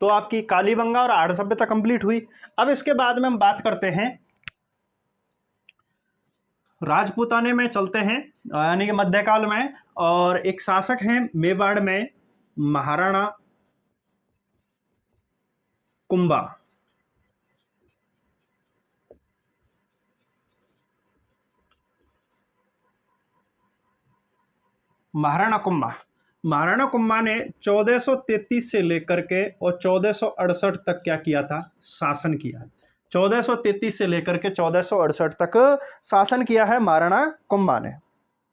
तो आपकी कालीबंगा और आर्य सभ्यता कंप्लीट हुई। अब इसके बाद में हम बात करते हैं राजपूताने में चलते हैं, यानी कि मध्यकाल में, और एक शासक हैं मेवाड़ में महाराणा कुंभा। महाराणा कुंभा ने 1433 से लेकर के और 1468 तक क्या किया था, शासन किया। 1433 से लेकर के 1468 तक शासन किया है महाराणा कुंभा ने।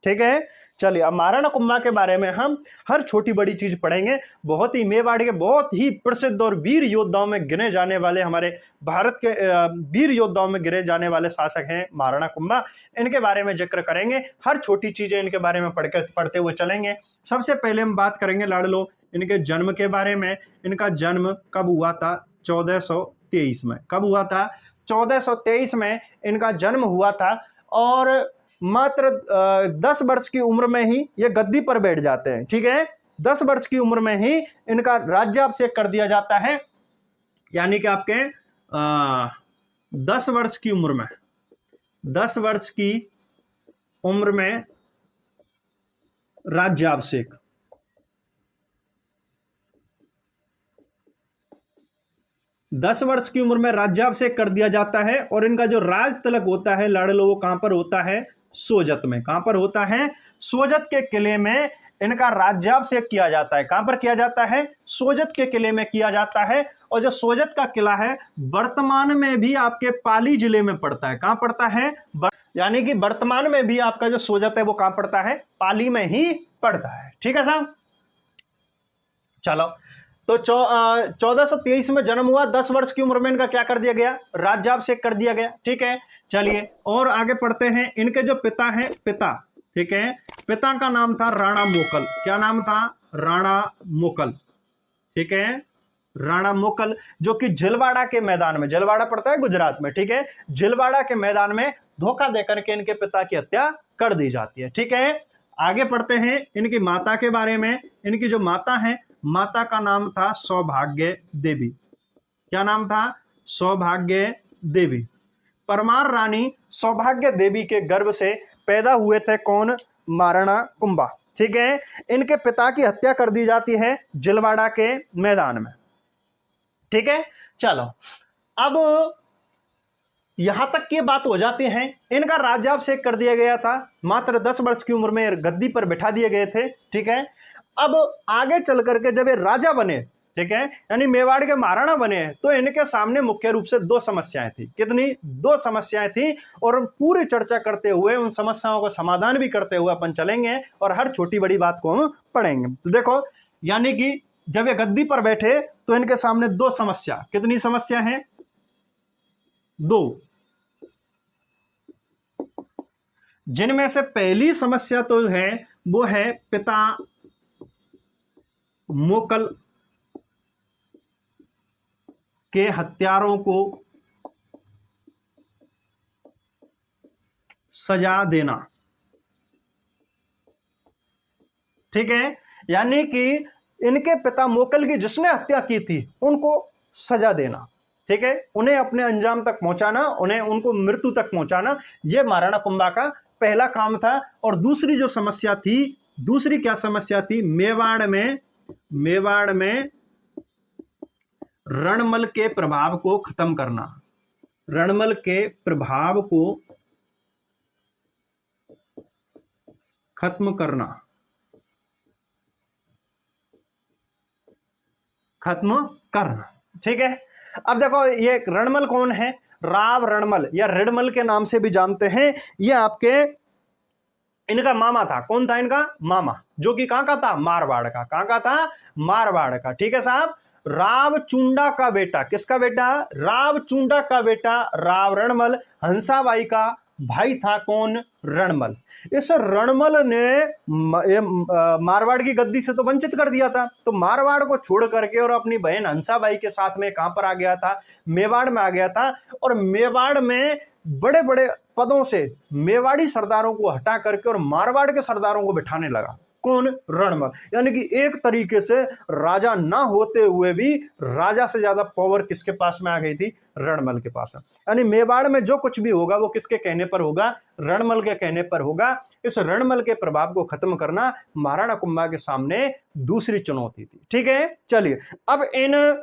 ठीक है, चलिए अब महाराणा कुंभा के बारे में हम हर छोटी बड़ी चीज पढ़ेंगे। बहुत ही मेवाड़ के बहुत ही प्रसिद्ध और वीर योद्धाओं में गिने जाने वाले, हमारे भारत के वीर योद्धाओं में गिने जाने वाले शासक हैं महाराणा कुंभा। इनके बारे में जिक्र करेंगे, हर छोटी चीजें इनके बारे में पढ़ते हुए चलेंगे। सबसे पहले हम बात करेंगे लाडलो इनके जन्म के बारे में। इनका जन्म कब हुआ था, 1423 में। कब हुआ था, 1423 में इनका जन्म हुआ था, और मात्र 10 वर्ष की उम्र में ही ये गद्दी पर बैठ जाते हैं। ठीक है, 10 वर्ष की उम्र में ही इनका राज्याभिषेक कर दिया जाता है, यानी कि आपके 10 वर्ष की उम्र में, 10 वर्ष की उम्र में राज्याभिषेक। दस वर्ष की उम्र में राज्याभिषेक कर दिया जाता है, और इनका जो राज तिलक होता है लाडलो, वो कहां पर होता है, सोजत में। कहां पर होता है, सोजत के किले में इनका राज्याभिषेक किया जाता है। कहां पर किया जाता है, सोजत के किले में किया जाता है। और जो सोजत का किला है वर्तमान में भी आपके पाली जिले में पड़ता है। कहां पड़ता है, यानी कि वर्तमान में भी आपका जो सोजत है वो कहां पड़ता है, पाली में ही पड़ता है। ठीक है साहब, चलो। तो 1423 में जन्म हुआ, 10 वर्ष की उम्र में इनका क्या कर दिया गया, राज्याभिषेक कर दिया गया। ठीक है, चलिए और आगे पढ़ते हैं। इनके जो पिता हैं, ठीक है, पिता का नाम था राणा मोकल। क्या नाम था, राणा मोकल। ठीक है, राणा मोकल, जो कि झिलवाड़ा के मैदान में, झिलवाड़ा पड़ता है गुजरात में, ठीक है, झिलवाड़ा के मैदान में धोखा देकर के इनके पिता की हत्या कर दी जाती है। ठीक है, आगे पढ़ते हैं इनकी माता के बारे में। इनकी जो माता है, माता का नाम था सौभाग्य देवी। क्या नाम था, सौभाग्य देवी। परमार रानी सौभाग्य देवी के गर्भ से पैदा हुए थे कौन, महाराणा कुंभा। ठीक है, इनके पिता की हत्या कर दी जाती है झिलवाड़ा के मैदान में। ठीक है, चलो अब यहां तक की बात हो जाती है। इनका राज्याभिषेक कर दिया गया था, मात्र 10 वर्ष की उम्र में गद्दी पर बैठा दिए गए थे। ठीक है, अब आगे चल करके जब ये राजा बने, ठीक है, यानी मेवाड़ के महाराणा बने, तो इनके सामने मुख्य रूप से 2 समस्याएं थी। कितनी, 2 समस्याएं थी, और पूरी चर्चा करते हुए उन समस्याओं का समाधान भी करते हुए अपन चलेंगे, और हर छोटी बड़ी बात को हम पढ़ेंगे। तो देखो, यानी कि जब ये गद्दी पर बैठे तो इनके सामने 2 समस्या, कितनी समस्या है, 2, जिनमें से पहली समस्या तो है वो है पिता मोकल के हत्यारों को सजा देना। ठीक है, यानी कि इनके पिता मोकल की जिसने हत्या की थी उनको सजा देना। ठीक है, उन्हें अपने अंजाम तक पहुंचाना, उनको मृत्यु तक पहुंचाना, यह महाराणा कुंभा का पहला काम था। और दूसरी जो समस्या थी, दूसरी क्या समस्या थी, मेवाड़ में रणमल के प्रभाव को खत्म करना। रणमल के प्रभाव को खत्म करना, ठीक है। अब देखो, ये रणमल कौन है, राव रणमल या रणमल के नाम से भी जानते हैं। ये आपके इनका मामा था। कौन था इनका मामा, जो कि कहां का था, मारवाड़ का। कहां का था, मारवाड़ का। ठीक है साहब, राव चुंडा का बेटा, किसका बेटा, राव चुंडा का बेटा राव रणमल, हंसाबाई का भाई था कौन, रणमल। इस रणमल ने मारवाड़ की गद्दी से तो वंचित कर दिया था, तो मारवाड़ को छोड़ करके और अपनी बहन हंसाबाई के साथ में कहां पर आ गया था, मेवाड़ में आ गया था। और मेवाड़ में बड़े बड़े पदों से मेवाड़ी सरदारों को हटा करके और मारवाड़ के सरदारों को बिठाने लगा। कौन? रणमल। यानी कि एक तरीके से राजा ना होते हुए भी राजा से ज्यादा पावर किसके पास में आ गई थी? रणमल के पास। यानी मेवाड़ में जो कुछ भी होगा वो किसके कहने पर होगा? रणमल के कहने पर होगा। इस रणमल के प्रभाव को खत्म करना महाराणा कुंभा के सामने दूसरी चुनौती थी। ठीक है, चलिए अब इन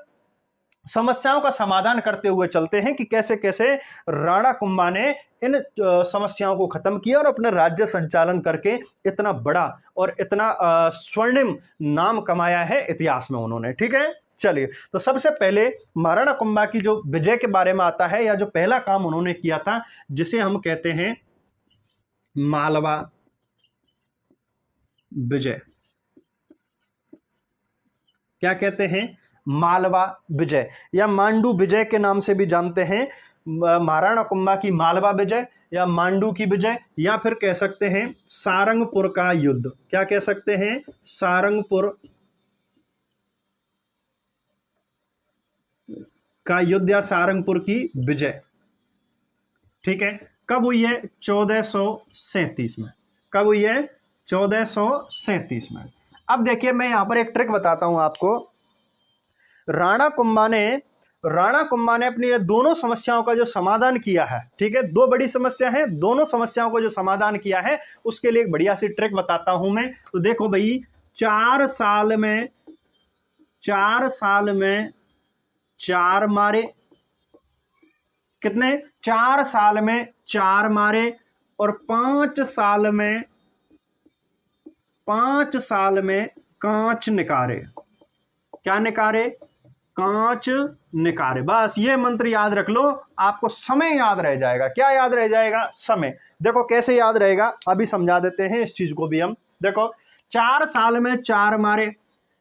समस्याओं का समाधान करते हुए चलते हैं कि कैसे कैसे राणा कुंभा ने इन समस्याओं को खत्म किया और अपने राज्य संचालन करके इतना बड़ा और इतना स्वर्णिम नाम कमाया है इतिहास में उन्होंने। ठीक है, चलिए तो सबसे पहले महाराणा कुंभा की जो विजय के बारे में आता है, या जो पहला काम उन्होंने किया था जिसे हम कहते हैं मालवा विजय। क्या कहते हैं? मालवा विजय या मांडू विजय के नाम से भी जानते हैं। महाराणा कुंभा की मालवा विजय या मांडू की विजय, या फिर कह सकते हैं सारंगपुर का युद्ध। क्या कह सकते हैं? सारंगपुर का युद्ध या सारंगपुर की विजय। ठीक है, कब हुई है? 1437 में। कब हुई है? 1437 में। अब देखिए मैं यहां पर एक ट्रिक बताता हूं आपको। राणा कुंभा ने अपनी ये दोनों समस्याओं का जो समाधान किया है, ठीक है, दो बड़ी समस्या है, दोनों समस्याओं का जो समाधान किया है उसके लिए एक बढ़िया सी ट्रिक बताता हूं मैं। तो देखो भाई, 4 साल में 4 मारे। कितने? 4 साल में 4 मारे और 5 साल में कांच निकारे। क्या निकारे? कांच निकारे। बस ये मंत्र याद रख लो, आपको समय याद रह जाएगा। क्या याद रह जाएगा? समय। देखो कैसे याद रहेगा, अभी समझा देते हैं इस चीज को भी हम। देखो 4 साल में 4 मारे,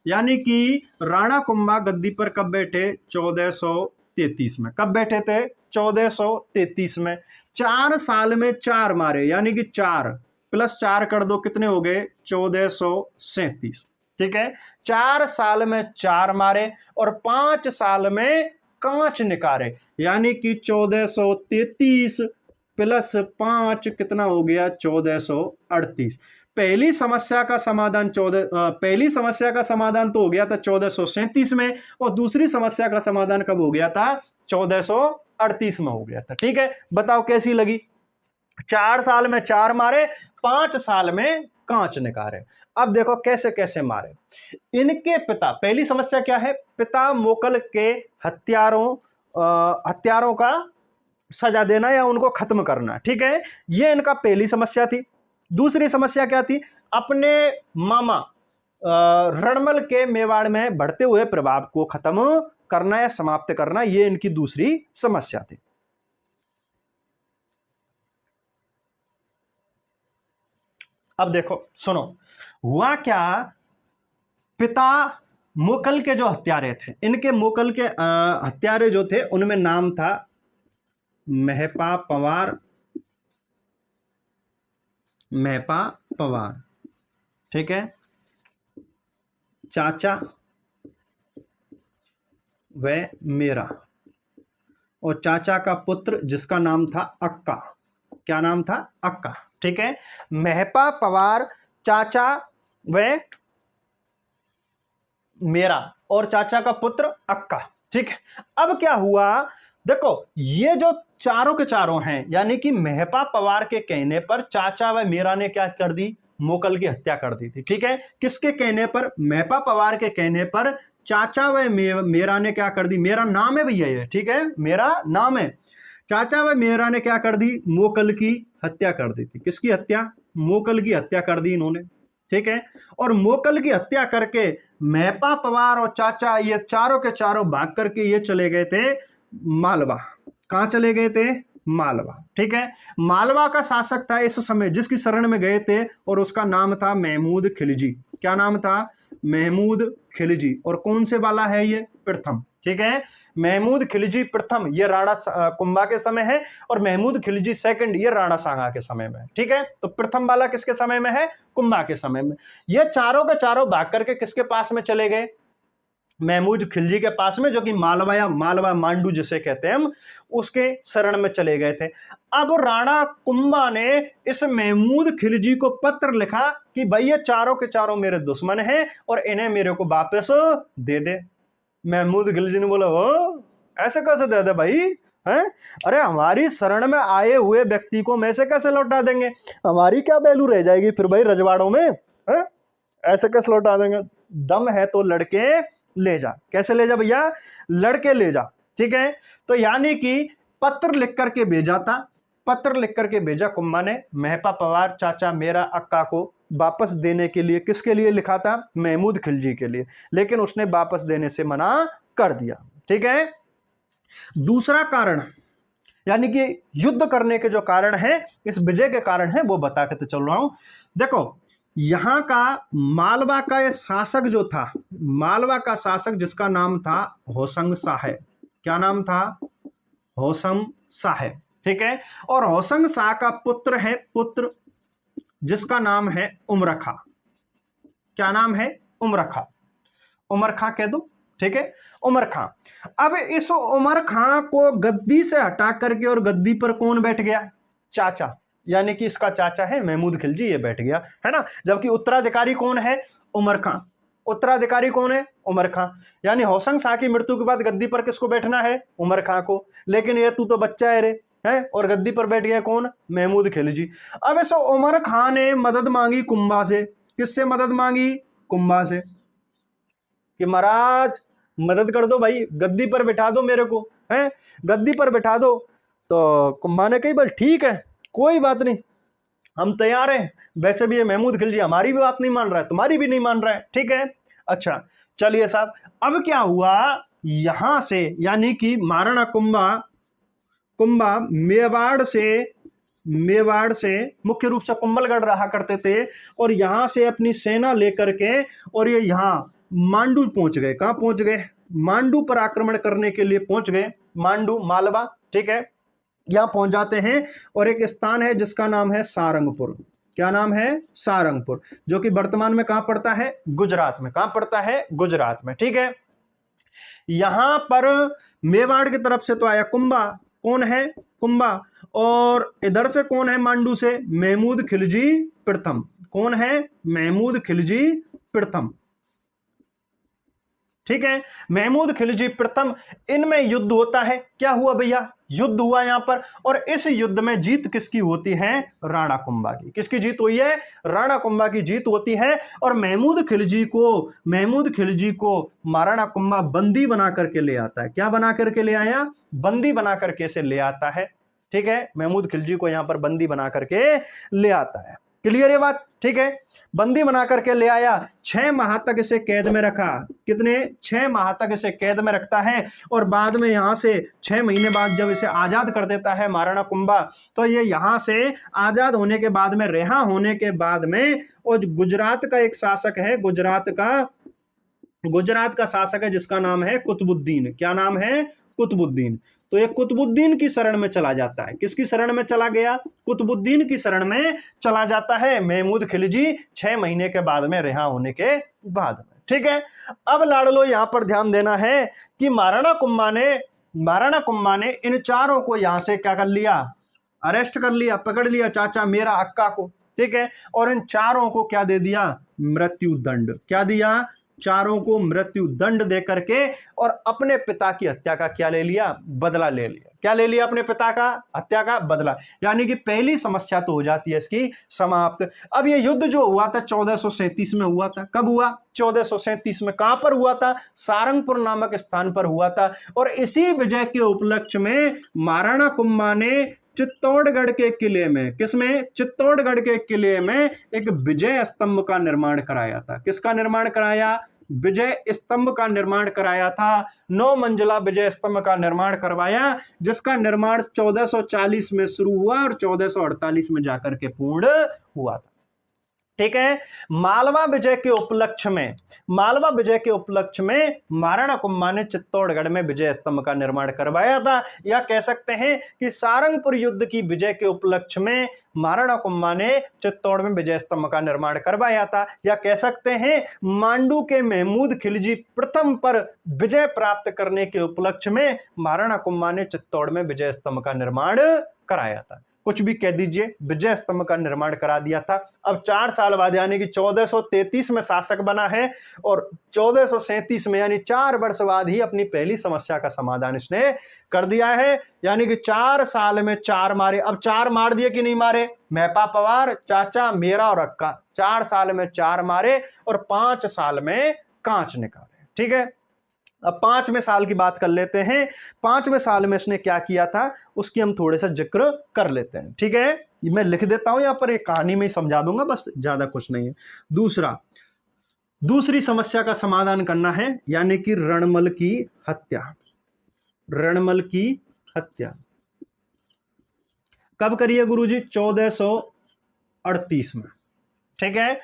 यानी कि राणा कुंभा गद्दी पर कब बैठे? 1433 में। कब बैठे थे? 1433 में। 4 साल में 4 मारे, यानी कि 4 + 4 कर दो, कितने हो गए? 1437। ठीक है, 4 साल में 4 मारे और 5 साल में कांच निकारे, यानी कि 1433 + 5 कितना हो गया? 1438। पहली समस्या का समाधान तो हो गया था 1437 में, और दूसरी समस्या का समाधान कब हो गया था? 1438 में हो गया था। ठीक है, बताओ कैसी लगी? 4 साल में 4 मारे, 5 साल में कांच निकारे। अब देखो कैसे कैसे मारे। इनके पिता, पहली समस्या क्या है? पिता मोकल के हत्यारों का सजा देना या उनको खत्म करना। ठीक है, ये इनका पहली समस्या थी। दूसरी समस्या क्या थी? अपने मामा रणमल के मेवाड़ में बढ़ते हुए प्रभाव को खत्म करना या समाप्त करना, ये इनकी दूसरी समस्या थी। अब देखो सुनो, हुआ क्या? पिता मोकल के जो हत्यारे थे, इनके मोकल के हत्यारे जो थे उनमें नाम था मेहपा पवार। ठीक है, चाचा व मेरा, और चाचा का पुत्र जिसका नाम था अक्का। क्या नाम था? अक्का। ठीक है, मेहपा पवार, चाचा व मेरा, और चाचा का पुत्र अक्का। ठीक है, अब क्या हुआ? देखो ये जो चारों के चारों हैं, यानी कि मेहपा पवार के कहने पर चाचा व मेरा ने क्या कर दी? मोकल की हत्या कर दी थी। ठीक है, किसके कहने पर? मेहपा पवार के कहने पर चाचा व मेरा ने क्या कर दी? मेरा नाम है भैया ये, ठीक है, मेरा नाम है। चाचा व मेरा ने क्या कर दी? मोकल की हत्या कर दी थी। किसकी हत्या? मोकल की हत्या कर दी इन्होंने। ठीक है, और मोकल की हत्या करके मेहपा पवार और चाचा ये चारों के चारों भाग करके ये चले गए थे मालवा। कहां चले गए थे? मालवा। ठीक है, मालवा का शासक था इस समय जिसकी शरण में गए थे, और उसका नाम था महमूद खिलजी। क्या नाम था? महमूद खिलजी। और कौन से वाला है ये? प्रथम। ठीक है, महमूद खिलजी प्रथम ये राणा कुंभा के समय है, और महमूद खिलजी सेकंड ये राणा सांगा के समय में। ठीक है, तो प्रथम वाला किसके समय में है? कुंभा के समय में। ये चारों के चारों भाग करके किसके पास में चले गए? महमूद खिलजी के पास में, जो कि मालवा या मालवा मांडू जिसे कहते हैं हम, उसके शरण में चले गए थे। अब राणा कुंभा ने इस महमूद खिलजी को पत्र लिखा कि भाई ये चारों के चारों मेरे दुश्मन हैं और इन्हें मेरे को वापस दे दे। महमूद खिलजी ने बोला, ओ ऐसे कैसे दे दे भाई, हैं? अरे हमारी शरण में आए हुए व्यक्ति को हम ऐसे कैसे लौटा देंगे, हमारी क्या वैल्यू रह जाएगी फिर भाई रजवाड़ों में, हैं? ऐसे कैसे लौटा देंगे, दम है तो लड़के ले जा। कैसे ले जा भैया, लड़के ले जा, ठीक है। तो यानी कि पत्र लिख करके भेजा था, पत्र लिख करके भेजा कुंभा ने, महपा पवार चाचा मेरा अक्का को वापस देने के लिए। किसके लिए लिखा था, महमूद खिलजी के लिए, लेकिन उसने वापस देने से मना कर दिया, ठीक है। दूसरा कारण यानी कि युद्ध करने के जो कारण है, इस विजय के कारण है, वो बता के तो चल रहा हूं। देखो यहां का मालवा का ये शासक जो था, मालवा का शासक जिसका नाम था होशंग शाह, क्या नाम था, होशंग शाह, ठीक है। और होशंग शाह का पुत्र है, पुत्र जिसका नाम है उमर खां, क्या नाम है, उमर खां, उमर खां कह दो, ठीक है, उमर खां। अब इस उमर खां को गद्दी से हटा करके और गद्दी पर कौन बैठ गया, चाचा, यानी कि इसका चाचा है महमूद खिलजी, ये बैठ गया, है ना। जबकि उत्तराधिकारी कौन है, उमर खां, उत्तराधिकारी कौन है, उमर खां। यानी होशंग शाह की मृत्यु के बाद गद्दी पर किसको बैठना है, उमर खां को, लेकिन ये तू तो बच्चा है रे, है, और गद्दी पर बैठ गया कौन, महमूद खिलजी। अब इस उमर खां ने मदद मांगी कुंभा से, किससे मदद मांगी, कुंभा से, कि महाराज मदद कर दो भाई, गद्दी पर बिठा दो मेरे को, है, गद्दी पर बिठा दो। तो कुंभा ने कही, बल ठीक है, कोई बात नहीं, हम तैयार हैं। वैसे भी ये महमूद खिलजी हमारी भी बात नहीं मान रहा है, तुम्हारी भी नहीं मान रहा है, ठीक है। अच्छा चलिए साहब, अब क्या हुआ यहां से, यानी कि महाराणा कुंभा मेवाड़ से मुख्य रूप से कुंभलगढ़ रहा करते थे, और यहां से अपनी सेना लेकर के और ये यहां मांडू पहुंच गए। कहां पहुंच गए, मांडू पर आक्रमण करने के लिए पहुंच गए, मांडू मालवा, ठीक है। यहां पहुंच जाते हैं और एक स्थान है जिसका नाम है सारंगपुर, क्या नाम है, सारंगपुर, जो कि वर्तमान में कहां पड़ता है, गुजरात में, कहां पड़ता है, गुजरात में, ठीक है। यहां पर मेवाड़ की तरफ से तो आया कुंभा, कौन है, कुंभा, और इधर से कौन है, मांडू से, महमूद खिलजी प्रथम, कौन है, महमूद खिलजी प्रथम, ठीक है, महमूद खिलजी प्रथम। इनमें युद्ध होता है, क्या हुआ भैया, युद्ध हुआ यहां पर, और इस युद्ध में जीत किसकी होती है, राणा कुंभा की। किसकी जीत हुई है, राणा कुंभा की जीत होती है। और महमूद खिलजी को महाराणा कुंभा बंदी बना करके ले आता है, क्या बना करके ले आया, बंदी बना करके से ले आता है, ठीक है। महमूद खिलजी को यहां पर बंदी बना करके ले आता है, क्लियर ये बात, ठीक है। बंदी बना करके ले आया, 6 माह तक इसे कैद में रखा, कितने, 6 माह तक इसे कैद में रखता है। और बाद में यहां से 6 महीने बाद जब इसे आजाद कर देता है महाराणा कुंभा, तो ये यहां से आजाद होने के बाद में, रिहा होने के बाद में, और गुजरात का एक शासक है, गुजरात का शासक है जिसका नाम है कुतुबुद्दीन, क्या नाम है, कुतुबुद्दीन। तो ये कुतुबुद्दीन की शरण में चला जाता है, किसकी शरण में चला गया, कुतुबुद्दीन की शरण में चला जाता है महमूद खिलजी 6 महीने के बाद में, रिहा होने के बाद में, ठीक है। अब लाडलो यहां पर ध्यान देना है कि महाराणा कुंभा ने इन चारों को यहां से क्या कर लिया, अरेस्ट कर लिया, पकड़ लिया, चाचा मेरा अक्का को, ठीक है। और इन चारों को क्या दे दिया, मृत्यु दंड, क्या दिया, चारों को मृत्यु दंड दे करके, और अपने पिता की हत्या का क्या ले लिया, बदला ले लिया, क्या ले लिया, अपने पिता का हत्या का बदला। यानी कि पहली समस्या तो हो जाती है इसकी समाप्त। अब ये युद्ध जो हुआ था 1437 में हुआ था, कब हुआ, 1437 में, कहां पर हुआ था, सारंगपुर नामक स्थान पर हुआ था। और इसी विजय के उपलक्ष्य में महाराणा कुंभा ने चित्तौड़गढ़ के किले में, किसमें, चित्तौड़गढ़ के किले में एक विजय स्तंभ का निर्माण कराया था। किसका निर्माण कराया, विजय स्तंभ का निर्माण कराया था, 9 मंजिला विजय स्तंभ का निर्माण करवाया, जिसका निर्माण 1440 में शुरू हुआ और 1448 में जाकर के पूर्ण हुआ था, ठीक है। मालवा विजय के उपलक्ष्य में महाराणा कुंभा ने चित्तौड़गढ़ में विजय स्तंभ का निर्माण करवाया था, या कह सकते हैं कि सारंगपुर युद्ध की विजय के उपलक्ष्य में महाराणा कुंभा ने चित्तौड़ में विजय स्तंभ का निर्माण करवाया था, या कह सकते हैं मांडू के महमूद खिलजी प्रथम पर विजय प्राप्त करने के उपलक्ष्य में महाराणा कुंभा ने चित्तौड़ में विजय स्तंभ का निर्माण कराया था। कुछ भी कह दीजिए, विजय स्तंभ का निर्माण करा दिया था। अब 4 साल बाद यानी कि 1433 में शासक बना है, और 1437 में यानी 4 वर्ष बाद ही अपनी पहली समस्या का समाधान इसने कर दिया है। यानी कि 4 साल में 4 मारे। अब 4 मार दिए कि नहीं मारे? महपा पवार, चाचा, मेरा और अक्का, 4 साल में 4 मारे और 5 साल में कांच निकाले। ठीक है। अब 5वें साल की बात कर लेते हैं। 5वें साल में इसने क्या किया था उसकी हम थोड़े सा जिक्र कर लेते हैं। ठीक है, मैं लिख देता हूं यहां पर, एक कहानी में ही समझा दूंगा, बस ज्यादा कुछ नहीं है। दूसरी समस्या का समाधान करना है, यानी कि रणमल की हत्या। रणमल की हत्या कब करी है गुरुजी? 1438 में। ठीक है,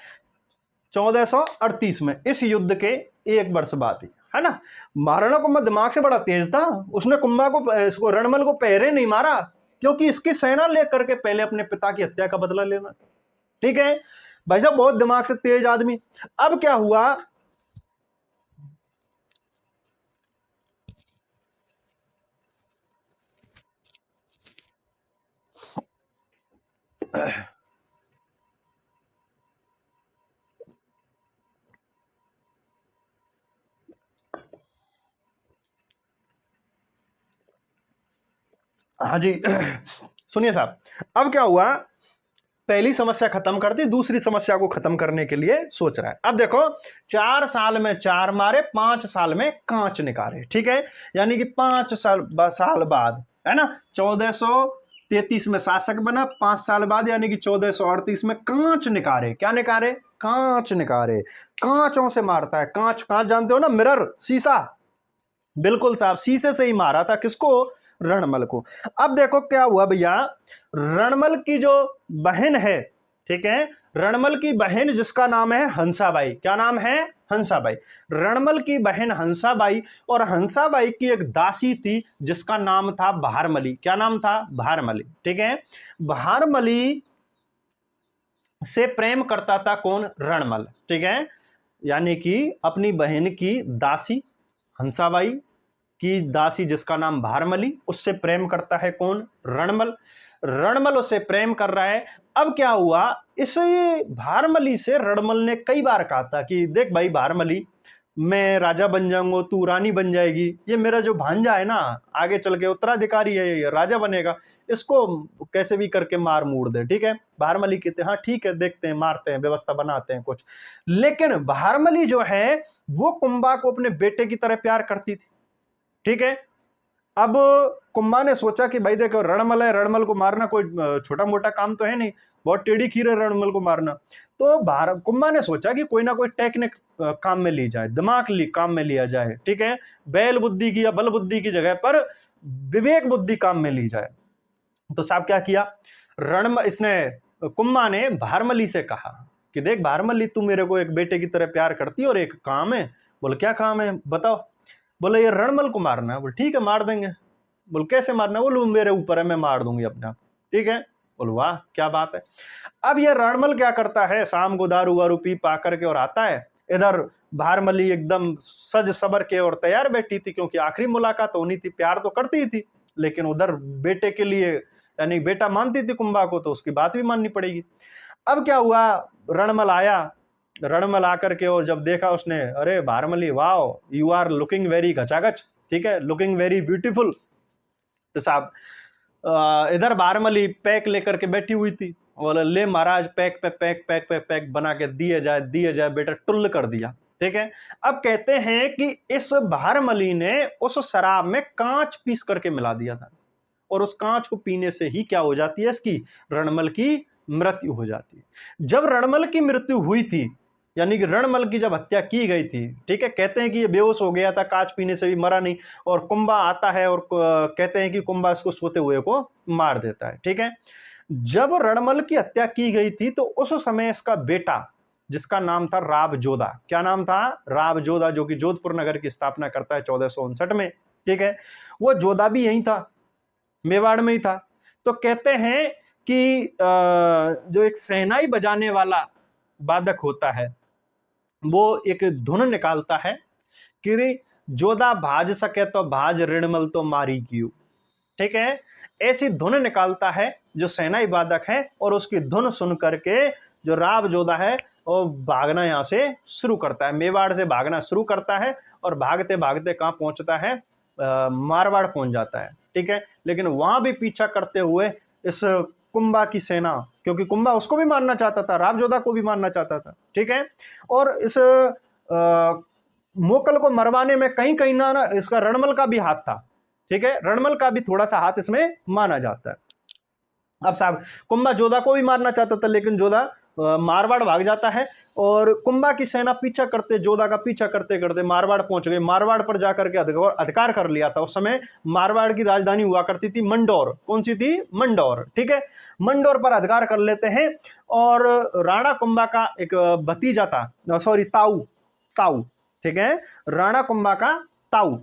1438 में, इस युद्ध के 1 वर्ष बाद ही, है ना। महाराणा कुंभा दिमाग से बड़ा तेज था, उसने कुंभा को, इसको रणमल को पहरे नहीं मारा, क्योंकि इसकी सेना लेकर के पहले अपने पिता की हत्या का बदला लेना। ठीक है भाई साहब, बहुत दिमाग से तेज आदमी। अब क्या हुआ, हाँ जी सुनिए साहब, अब क्या हुआ, पहली समस्या खत्म कर दी, दूसरी समस्या को खत्म करने के लिए सोच रहा है। अब देखो, 4 साल में 4 मारे, 5 साल में कांच निकाले। ठीक है, यानी कि 5 साल बाद, है ना, 1433 में शासक बना, 5 साल बाद यानी कि 1438 में कांच निकाले। क्या निकाले? कांच निकाले। कांचों से मारता है। कांच, कांच जानते हो ना, मिरर, शीशा। बिल्कुल साहब, शीशे से ही मारा था। किसको? रणमल को। अब देखो क्या हुआ भैया, रणमल की जो बहन है, ठीक है, रणमल की बहन जिसका नाम है हंसाबाई। क्या नाम है? हंसाबाई। रणमल की बहन हंसाबाई, और हंसाबाई की एक दासी थी जिसका नाम था भारमली। क्या नाम था? भारमली। ठीक है, भारमली से प्रेम करता था कौन? रणमल। ठीक है, यानी कि अपनी बहन की दासी, हंसाबाई की दासी जिसका नाम भारमली, उससे प्रेम करता है कौन? रणमल। रणमल उससे प्रेम कर रहा है। अब क्या हुआ, इस भारमली से रणमल ने कई बार कहा था कि देख भाई भारमली, मैं राजा बन जाऊंगा, तू रानी बन जाएगी, ये मेरा जो भांजा है ना, आगे चल के उत्तराधिकारी है, ये राजा बनेगा, इसको कैसे भी करके मार मूड़ दे। ठीक है, भारमली कहते हैं हाँ ठीक है, देखते हैं, मारते हैं, व्यवस्था बनाते हैं कुछ। लेकिन भारमली जो है वो कुंभा को अपने बेटे की तरह प्यार करती थी। ठीक है, अब कुंभा ने सोचा कि भाई देखो रणमल है, रणमल को मारना कोई छोटा मोटा काम तो है नहीं, बहुत टेढ़ी खीर है रणमल को मारना। तो कुंभा ने सोचा कि कोई ना कोई टेक्निक काम में ली जाए, दिमाग काम में लिया जाए। ठीक है, बैल बुद्धि की या बल बुद्धि की जगह पर विवेक बुद्धि काम में ली जाए। तो साहब क्या किया, कुंभा ने भारमली से कहा कि देख भारमली, तू मेरे को एक बेटे की तरह प्यार करती है और एक काम है। बोले क्या काम है बताओ? बोले ये रणमल को मारना है। बोले ठीक है मार देंगे। बोले कैसे मारना है? बोले मेरे ऊपर है, मैं मार दूंगी अपने आप। ठीक है, बोले वाह क्या बात है। अब ये रणमल क्या करता है, शाम को दारू वारू पी पा करके और आता है। इधर भारमली एकदम सज सबर के और तैयार बैठी थी, क्योंकि आखिरी मुलाकात होनी थी, प्यार तो करती ही थी, लेकिन उधर बेटे के लिए, यानी बेटा मानती थी कुंभा को, तो उसकी बात भी माननी पड़ेगी। अब क्या हुआ, रणमल आया। रणमल आकर के और जब देखा उसने, अरे Bharmali wow, you are looking very गचागच, ठीक है, लुकिंग वेरी ब्यूटीफुल। तो साहब इधर भारमली पैक लेकर के बैठी हुई थी, बोले ले महाराज, पैक पे पैक, पैक पे पैक बना के दिए जाए, बेटा टुल्ल कर दिया। ठीक है, अब कहते हैं कि इस भारमली ने उस शराब में कांच पीस करके मिला दिया था, और उस कांच को पीने से ही क्या हो जाती है, इसकी, रणमल की मृत्यु हो जाती है। जब रणमल की मृत्यु हुई थी, यानी कि रणमल की जब हत्या की गई थी, ठीक है, कहते हैं कि ये बेहोश हो गया था, कांच पीने से भी मरा नहीं, और कुंभा आता है और कहते हैं कि कुंभा इसको सोते हुए को मार देता है। ठीक है, जब रणमल की हत्या की गई थी तो उस समय इसका बेटा, जिसका नाम था रावजोधा, क्या नाम था? रावजोधा, जो कि जोधपुर नगर की स्थापना करता है 1459 में। ठीक है, वो जोधा भी यही था, मेवाड़ में ही था। तो कहते हैं कि जो एक शहनाई बजाने वाला वादक होता है वो एक धुन निकालता है कि जोधा भाज सके तो भाज, ऋणमल तो मारी क्यों। ठीक है, ऐसी धुन निकालता है जो शहनाई वादक है, और उसकी धुन सुन करके जो राव जोधा है वो भागना यहां से शुरू करता है, मेवाड़ से भागना शुरू करता है, और भागते भागते कहां पहुंचता है? मारवाड़ पहुंच जाता है। ठीक है, लेकिन वहां भी पीछा करते हुए इस कुंभा की सेना, क्योंकि कुंभा उसको भी मारना चाहता था, राव जोधा को भी मारना चाहता था। ठीक है, और इस मोकल को मरवाने में कहीं कहीं ना इसका रणमल का भी हाथ था। ठीक है, रणमल का भी थोड़ा सा हाथ इसमें माना जाता है। अब साहब, कुंभा जोधा को भी मारना चाहता था, लेकिन जोधा मारवाड़ भाग जाता है, और कुंभा की सेना पीछा करते, जोधा का पीछा करते करते मारवाड़ पहुंच गई। मारवाड़ पर जाकर के अधिकार कर लिया था। उस समय मारवाड़ की राजधानी हुआ करती थी मंडौर। कौन सी थी? मंडौर। ठीक है, मंडौर पर अधिकार कर लेते हैं, और राणा कुंभा का एक भतीजा था, सॉरी ताऊ, ताऊ। ठीक है, राणा कुंभा का ताऊ,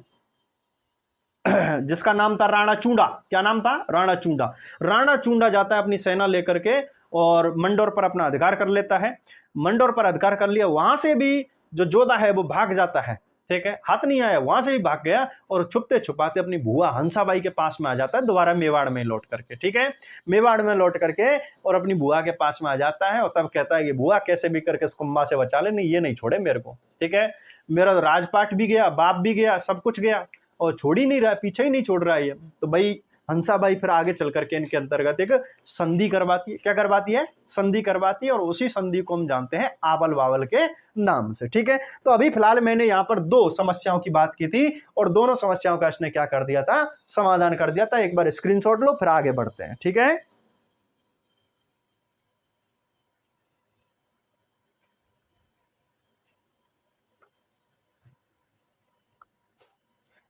जिसका नाम था राणा चूंडा। क्या नाम था? राणा चूंडा। राणा चूंडा जाता है अपनी सेना लेकर के और मंडौर पर अपना अधिकार कर लेता है। मंडौर पर अधिकार कर लिया, वहां से भी जो जोधा है वो भाग जाता है। ठीक है, हाथ नहीं आया, वहां से भी भाग गया, और छुपते छुपाते अपनी बुआ हंसाबाई के पास में आ जाता है, दोबारा मेवाड़ में लौट करके। ठीक है, मेवाड़ में लौट करके और अपनी बुआ के पास में आ जाता है, और तब कहता है कि बुआ कैसे भी करके इस कुंभा से बचा ले, नहीं ये नहीं छोड़े मेरे को। ठीक है, मेरा राजपाट भी गया, बाप भी गया, सब कुछ गया, और छोड़ ही नहीं रहा, पीछे ही नहीं छोड़ रहा है ये। तो भाई हंसाबाई फिर आगे चल करके इनके अंतर्गत एक संधि करवाती है। क्या करवाती है? संधि करवाती है, और उसी संधि को हम जानते हैं आवल बावल के नाम से। ठीक है, तो अभी फिलहाल मैंने यहां पर दो समस्याओं की बात की थी, और दोनों समस्याओं का इसने क्या कर दिया था? समाधान कर दिया था। एक बार स्क्रीनशॉट लो, फिर आगे बढ़ते हैं। ठीक है,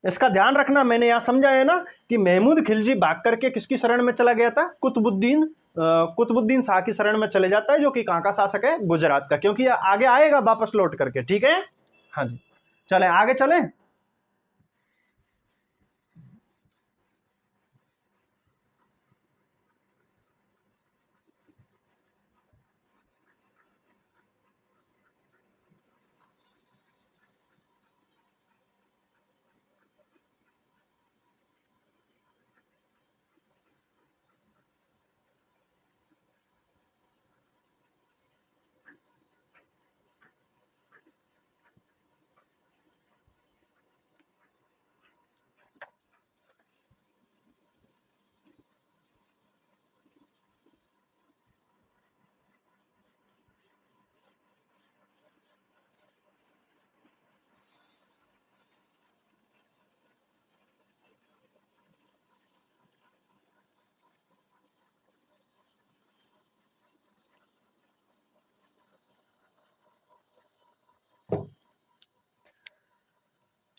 इसका ध्यान रखना, मैंने यहां समझा है ना कि महमूद खिलजी भाग करके किसकी शरण में चला गया था? कुतुबुद्दीन शाह की शरण में चले जाता है, जो कि कहां का शासक है? गुजरात का, क्योंकि आगे आएगा वापस लौट करके। ठीक है, हाँ जी, चले आगे चले।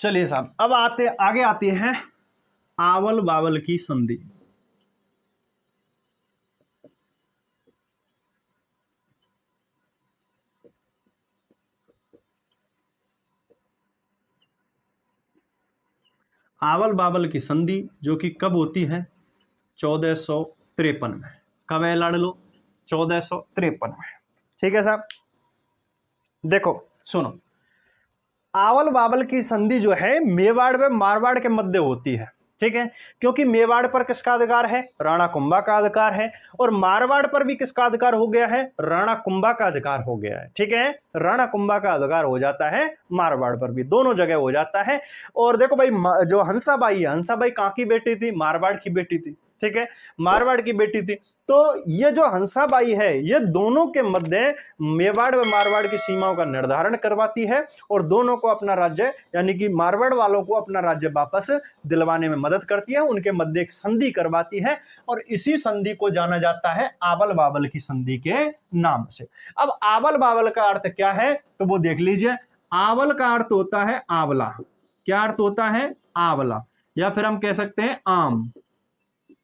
चलिए साहब, अब आगे आते हैं आवल बावल की संधि। आवल बावल की संधि जो कि कब होती है? 1453 में। कब है लाडलो? 1453 में। ठीक है साहब, देखो सुनो, आवल बावल की संधि जो है मेवाड़ व मारवाड़ के मध्य होती है। ठीक है, क्योंकि मेवाड़ पर किसका अधिकार है? राणा कुंभा का अधिकार है, और मारवाड़ पर भी किसका अधिकार हो गया है? राणा कुंभा का अधिकार हो गया है। ठीक है, राणा कुंभा का अधिकार हो जाता है मारवाड़ पर भी, दोनों जगह हो जाता है। और देखो भाई, जो हंसाबाई है, हंसाबाई कहां की बेटी थी? मारवाड़ की बेटी थी। ठीक है, मारवाड़ की बेटी थी। तो ये जो हंसाबाई है, ये दोनों के मध्य मेवाड़ व मारवाड़ की सीमाओं का निर्धारण करवाती है, और दोनों को अपना राज्य, यानी कि मारवाड़ वालों को अपना राज्य वापस दिलवाने में मदद करती है, उनके मध्य एक संधि करवाती है, और इसी संधि को जाना जाता है आवल बावल की संधि के नाम से। अब आवल बावल का अर्थ क्या है, तो वो देख लीजिए। आवल का अर्थ होता है आंवला। क्या अर्थ होता है? आंवला, या फिर हम कह सकते हैं आम।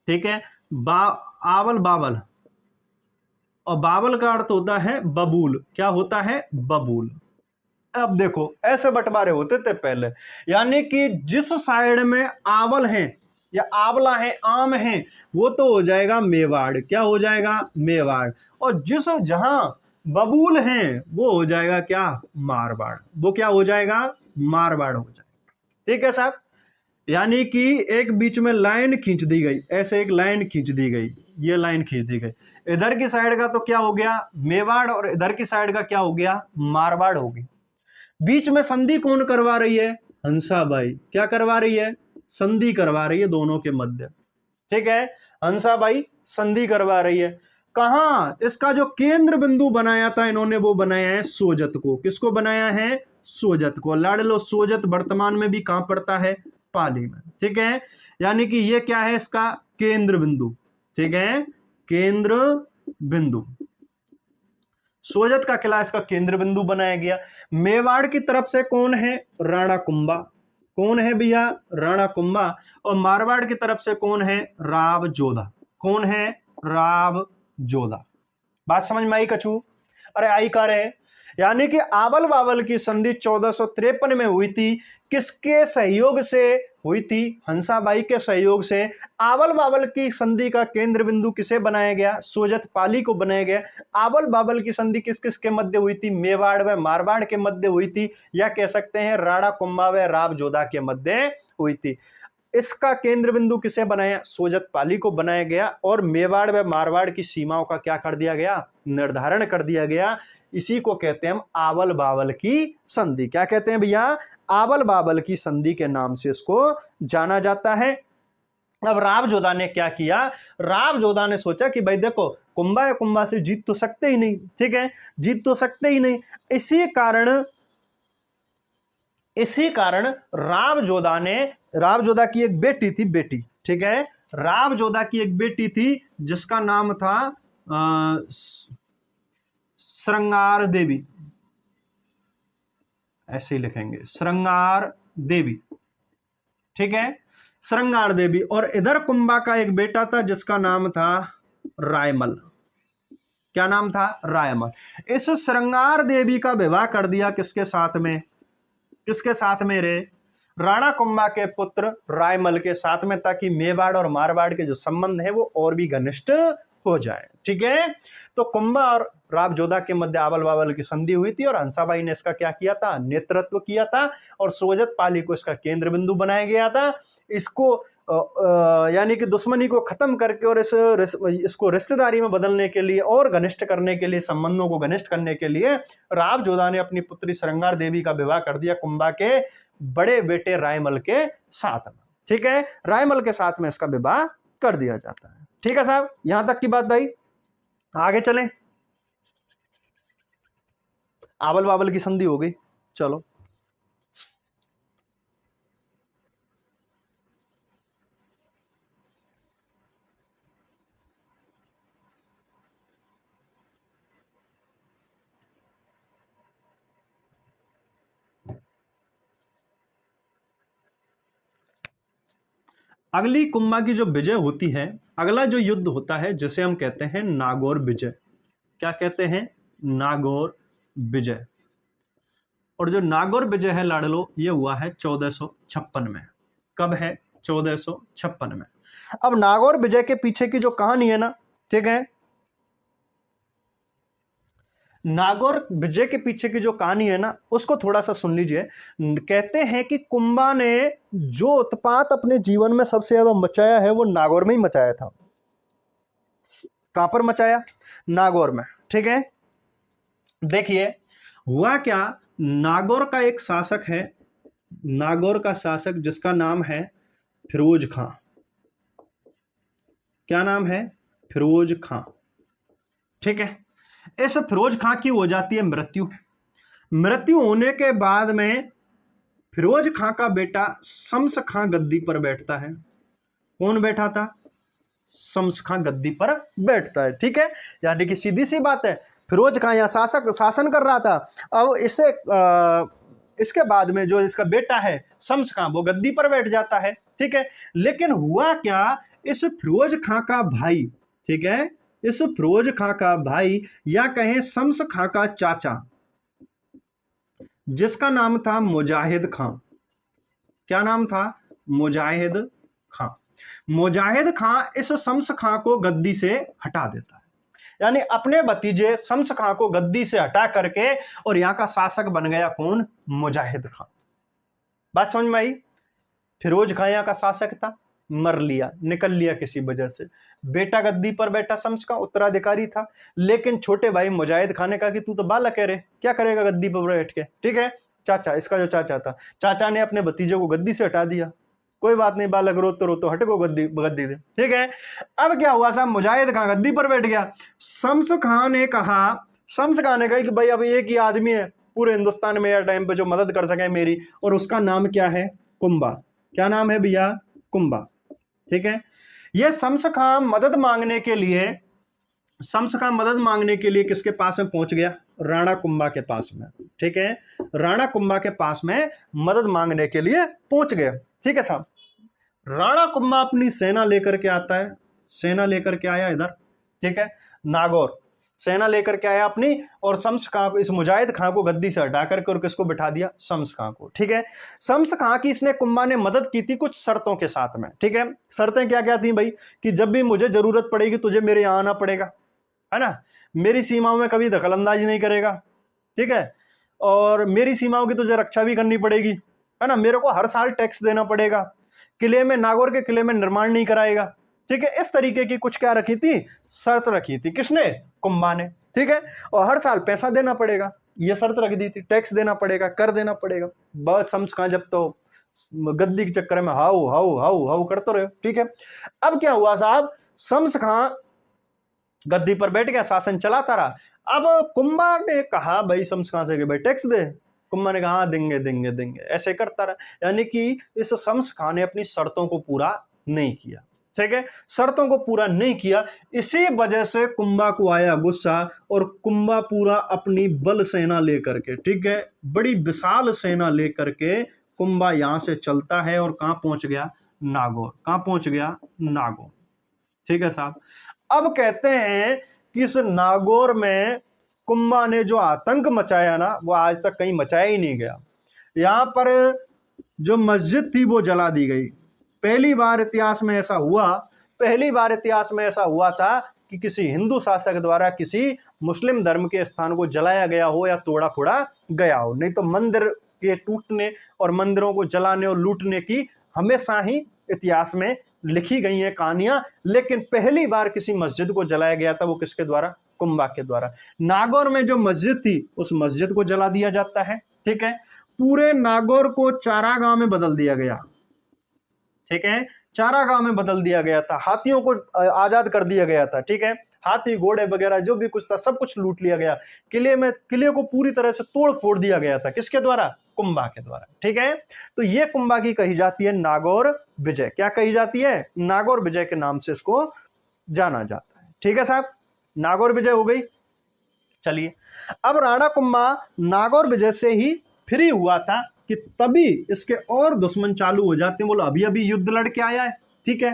ठीक है, आवल बावल, और बावल का अर्थ होता है बबूल। क्या होता है? बबूल। अब देखो ऐसे बंटवारे होते थे पहले, यानी कि जिस साइड में आवल है या आंवला है, आम है, वो तो हो जाएगा मेवाड़। क्या हो जाएगा? मेवाड़। और जिस जहां बबूल है वो हो जाएगा क्या? मारवाड़। वो क्या हो जाएगा? मारवाड़ हो जाएगा। ठीक है साहब। यानी कि एक बीच में लाइन खींच दी गई, ऐसे एक लाइन खींच दी गई, ये लाइन खींच दी गई। इधर की साइड का तो क्या हो गया? मेवाड़, और इधर की साइड का क्या हो गया? मारवाड़ हो गई। बीच में संधि कौन करवा रही है? हंसाबाई। क्या करवा रही है? संधि करवा रही है दोनों के मध्य। ठीक है, हंसाबाई संधि करवा रही है। कहां? इसका जो केंद्र बिंदु बनाया था इन्होंने, वो बनाया है सोजत को। किसको बनाया है? सोजत को। लाडलो सोजत वर्तमान में भी कहां पड़ता है? पाली में। ठीक है, यानी कि ये क्या है? इसका केंद्र बिंदु। ठीक है, केंद्र बिंदु। सोजत का किला इसका केंद्र बिंदु बनाया गया। मेवाड़ की तरफ से कौन है? राणा कुंभा। कौन है भैया? राणा कुंभा। और मारवाड़ की तरफ से कौन है? राव जोधा। कौन है? राव जोधा। बात समझ में आई कछू? अरे आई का रहे। यानी कि आवल बावल की संधि 1453 में हुई थी। किसके सहयोग से हुई थी? हंसाबाई के सहयोग से। आवल बावल की संधि का केंद्र बिंदु किसे बनाया गया? सोजत पाली को बनाया गया। आवल बावल की संधि किस किस के मध्य हुई थी? मेवाड़ व मारवाड़ के मध्य हुई थी, या कह सकते हैं राणा कुंभा व राव जोधा के मध्य हुई थी। इसका केंद्र बिंदु किसे बनाया? सोजत पाली को बनाया गया। और मेवाड़ व मारवाड़ की सीमाओं का क्या कर दिया गया? निर्धारण कर दिया गया। इसी को कहते हैं हम आवल बावल की संधि। क्या कहते हैं भैया? आवल बावल की संधि के नाम से इसको जाना जाता है। अब राव जोधा ने क्या किया? राव जोधा ने सोचा कि भाई देखो, कुंभा या कुंभा से जीत तो सकते ही नहीं। ठीक है, जीत तो सकते ही नहीं। इसी कारण राव जोधा की एक बेटी थी, बेटी। ठीक है, राव जोधा की एक बेटी थी जिसका नाम था श्रृंगार देवी। ऐसे ही लिखेंगे, श्रृंगार देवी। ठीक है, श्रृंगार देवी। और इधर कुंभा का एक बेटा था जिसका नाम था रायमल। क्या नाम था? रायमल। इस श्रृंगार देवी का विवाह कर दिया किसके साथ में? किसके साथ में रे? राणा कुंभा के पुत्र रायमल के साथ में, ताकि मेवाड़ और मारवाड़ के जो संबंध है वो और भी घनिष्ठ हो जाए। ठीक है, तो कुंभा और राव जोधा के मध्य आवल बावल की संधि हुई थी, और हंसाबाई ने इसका क्या किया था? नेतृत्व किया था। और सोजत पाली को इसका केंद्र बिंदु बनाया गया था। इसको यानी कि दुश्मनी को खत्म करके और इसको रिश्तेदारी में बदलने के लिए और घनिष्ठ करने के लिए, संबंधों को घनिष्ठ करने के लिए राव जोधा ने अपनी पुत्री श्रृंगार देवी का विवाह कर दिया कुंभा के बड़े बेटे रायमल के साथ में। ठीक है, रायमल के साथ में इसका विवाह कर दिया जाता है। ठीक है साहब, यहां तक की बात आई। आगे चलें। आवल बावल की संधि हो गई। चलो, अगली कुंभा की जो विजय होती है, अगला जो युद्ध होता है जिसे हम कहते हैं नागौर विजय। क्या कहते हैं? नागौर विजय। और जो नागौर विजय है लाडलो, ये हुआ है 1456 में। कब है? 1456 में। अब नागौर विजय के पीछे की जो कहानी है ना, ठीक है, नागौर विजय के पीछे की जो कहानी है ना, उसको थोड़ा सा सुन लीजिए। कहते हैं कि कुंभा ने जो उत्पात अपने जीवन में सबसे ज्यादा मचाया है वो नागौर में ही मचाया था। कहां पर मचाया? नागौर में। ठीक है, देखिए हुआ क्या। नागौर का एक शासक है, नागौर का शासक जिसका नाम है फिरोज खां। क्या नाम है? फिरोज खां। ठीक है, इस फिरोज खां की हो जाती है मृत्यु। मृत्यु होने के बाद में फिरोज खां का बेटा शम्स खां गद्दी पर बैठता है। कौन बैठा था? शम्स खां गद्दी पर बैठता है। ठीक है, यानी कि सीधी सी बात है, फिरोज खां यहां शासन कर रहा था। अब इसके बाद में जो इसका बेटा है शम्स खां, वो गद्दी पर बैठ जाता है। ठीक है, लेकिन हुआ क्या, इस फिरोज खां का भाई, ठीक है, इस फिरोज खां का भाई या कहें शम्स खां का चाचा, जिसका नाम था मुजाहिद खां। क्या नाम था? मुजाहिद खां। मुजाहिद खां इस शम्स खां को गद्दी से हटा देता है, यानी अपने भतीजे शम्स खां को गद्दी से हटा करके और यहां का शासक बन गया कौन? मुजाहिद खां। बात समझ में आई? फिरोज खां यहाँ का शासक था, मर लिया, निकल लिया किसी वजह से। बेटा गद्दी पर बैठा, शम्स का उत्तराधिकारी था, लेकिन छोटे भाई मुजाहिद खान ने कहा कि तू तो बालक है रे, क्या करेगा गद्दी पर बैठ के। ठीक है, चाचा, इसका जो चाचा था, चाचा ने अपने भतीजे को गद्दी से हटा दिया। कोई बात नहीं, बालक रोतो रोतो हट को गद्दी गद्दी दे। ठीक है, अब क्या हुआ साहब, मुजाहिद खान गद्दी पर बैठ गया। शम्स खान ने कहा कि भाई अब एक ही आदमी है पूरे हिंदुस्तान में या टाइम पे जो मदद कर सके मेरी, और उसका नाम क्या है? कुंभा। क्या नाम है भैया? कुंभा। ठीक है, यह शम्स खां मदद मांगने के लिए किसके पास में पहुंच गया? राणा कुंभा के पास में। ठीक है, राणा कुंभा के पास में मदद मांगने के लिए पहुंच गया। ठीक है साहब, राणा कुंभा अपनी सेना लेकर के आता है, सेना लेकर के आया इधर। ठीक है, नागौर सेना लेकर के आया अपनी, और शम्स खां को, इस मुजाहिद खां को गद्दी से हटा करके और किसको बिठा दिया? शम्स खां को। ठीक है, शम्स खां की इसने कुंभा ने मदद की थी कुछ शर्तों के साथ में। ठीक है, शर्तें क्या क्या थी भाई? कि जब भी मुझे जरूरत पड़ेगी तुझे मेरे यहां आना पड़ेगा, है ना, मेरी सीमाओं में कभी दखलंदाजी नहीं करेगा। ठीक है, और मेरी सीमाओं की तुझे रक्षा भी करनी पड़ेगी, है ना, मेरे को हर साल टैक्स देना पड़ेगा, किले में, नागौर के किले में निर्माण नहीं कराएगा। ठीक है, इस तरीके की कुछ क्या रखी थी? शर्त रखी थी। किसने? कुंभा ने। ठीक है, और हर साल पैसा देना पड़ेगा, यह शर्त रख दी थी, टैक्स देना पड़ेगा, कर देना पड़ेगा। बस शम्स खां जब तो गद्दी के चक्कर में हाउ हाउ हाउ हाउ करते रहे। ठीक है, अब क्या हुआ साहब, शम्स खां गद्दी पर बैठ गया, शासन चलाता रहा। अब कुंभा ने कहा भाई शम्स खां से कि भाई टैक्स दे। कुंभा ने कहा हाँ देंगे देंगे देंगे, ऐसे करता रहा। यानी कि इस शम्स खां ने अपनी शर्तों को पूरा नहीं किया। ठीक है, शर्तों को पूरा नहीं किया, इसी वजह से कुंभा को आया गुस्सा, और कुंभा पूरा अपनी बल सेना लेकर के, ठीक है, बड़ी विशाल सेना लेकर के कुंभा यहां से चलता है और कहां पहुंच गया? नागौर। कहां पहुंच गया? नागौर। ठीक है साहब, अब कहते हैं कि इस नागौर में कुंभा ने जो आतंक मचाया ना, वो आज तक कहीं मचाया ही नहीं गया। यहां पर जो मस्जिद थी वो जला दी गई। पहली बार इतिहास में ऐसा हुआ था कि किसी हिंदू शासक द्वारा किसी मुस्लिम धर्म के स्थान को जलाया गया हो या तोड़ा फोड़ा गया हो। नहीं तो मंदिर के टूटने और मंदिरों को जलाने और लूटने की हमेशा ही इतिहास में लिखी गई हैं कहानियां, लेकिन पहली बार किसी मस्जिद को जलाया गया था, वो किसके द्वारा? कुंभा के द्वारा। नागौर में जो मस्जिद थी उस मस्जिद को जला दिया जाता है। ठीक है, पूरे नागौर को चारागाह में बदल दिया गया। ठीक है, चारागाह में बदल दिया गया था, हाथियों को आजाद कर दिया गया था। ठीक है, हाथी घोड़े वगैरह जो भी कुछ था सब कुछ लूट लिया गया। किले को पूरी तरह से तोड़ फोड़ दिया गया था। किसके द्वारा? कुंभा के द्वारा। ठीक है, तो ये कुंभा की कही जाती है नागौर विजय। क्या कही जाती है? नागौर विजय के नाम से इसको जाना जाता है। ठीक है साहब, नागौर विजय हो गई। चलिए, अब राणा कुंभा नागौर विजय से ही फ्री हुआ था कि तभी इसके और दुश्मन चालू हो जाते हैं। बोलो अभी अभी युद्ध लड़के आया है, ठीक है,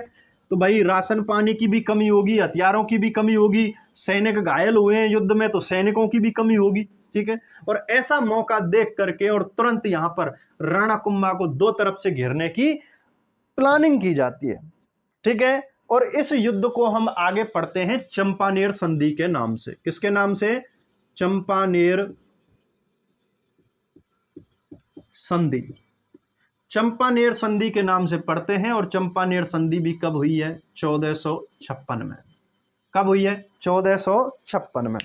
तो भाई राशन पानी की भी कमी होगी, हथियारों की भी कमी होगी, सैनिक घायल हुए हैं युद्ध में तो सैनिकों की भी कमी होगी। ठीक है, और ऐसा मौका देख करके और तुरंत यहां पर राणा कुंभा को दो तरफ से घेरने की प्लानिंग की जाती है। ठीक है, और इस युद्ध को हम आगे पढ़ते हैं चंपानेर संधि के नाम से। किसके नाम से? चंपानेर संधि। चंपानेर संधि के नाम से पढ़ते हैं, और चंपानेर संधि भी कब हुई है? 1456 में। कब हुई है? 1456 में।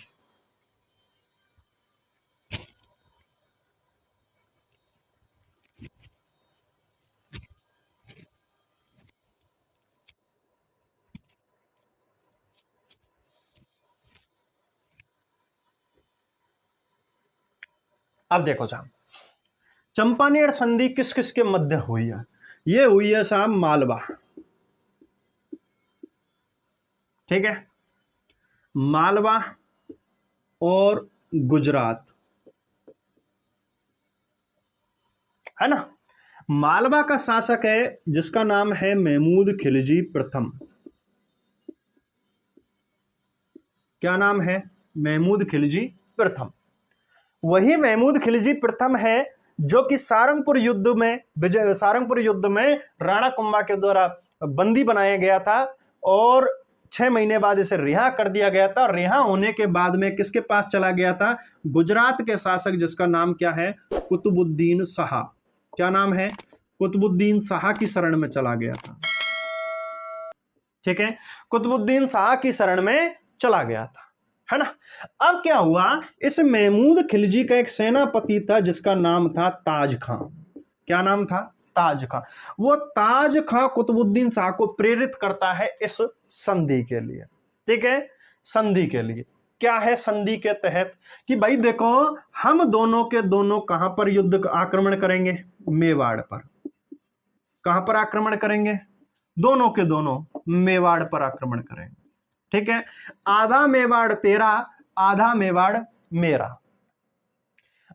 अब देखो साहब, चंपानेर संधि किस किस के मध्य हुई है? ये हुई है साहब मालवा। ठीक है, मालवा और गुजरात, है ना। मालवा का शासक है जिसका नाम है महमूद खिलजी प्रथम। क्या नाम है? महमूद खिलजी प्रथम। वही महमूद खिलजी प्रथम है जो कि सारंगपुर युद्ध में राणा कुंभा के द्वारा बंदी बनाया गया था और 6 महीने बाद इसे रिहा कर दिया गया था। रिहा होने के बाद में किसके पास चला गया था? गुजरात के शासक जिसका नाम क्या है? कुतुबुद्दीन शाह। क्या नाम है? कुतुबुद्दीन शाह की शरण में चला गया था। ठीक है, कुतुबुद्दीन शाह की शरण में चला गया था, है ना। अब क्या हुआ, इस महमूद खिलजी का एक सेनापति था जिसका नाम था ताज खां। क्या नाम था? ताज खां। वो ताज खां कुतुबुद्दीन शाह को प्रेरित करता है इस संधि के लिए। ठीक है, संधि के लिए क्या है? संधि के तहत कि भाई देखो, हम दोनों के दोनों कहां पर युद्ध आक्रमण करेंगे? मेवाड़ पर। कहां पर आक्रमण करेंगे? दोनों के दोनों मेवाड़ पर आक्रमण करेंगे। ठीक है, आधा मेवाड़ तेरा, आधा मेवाड़ मेरा।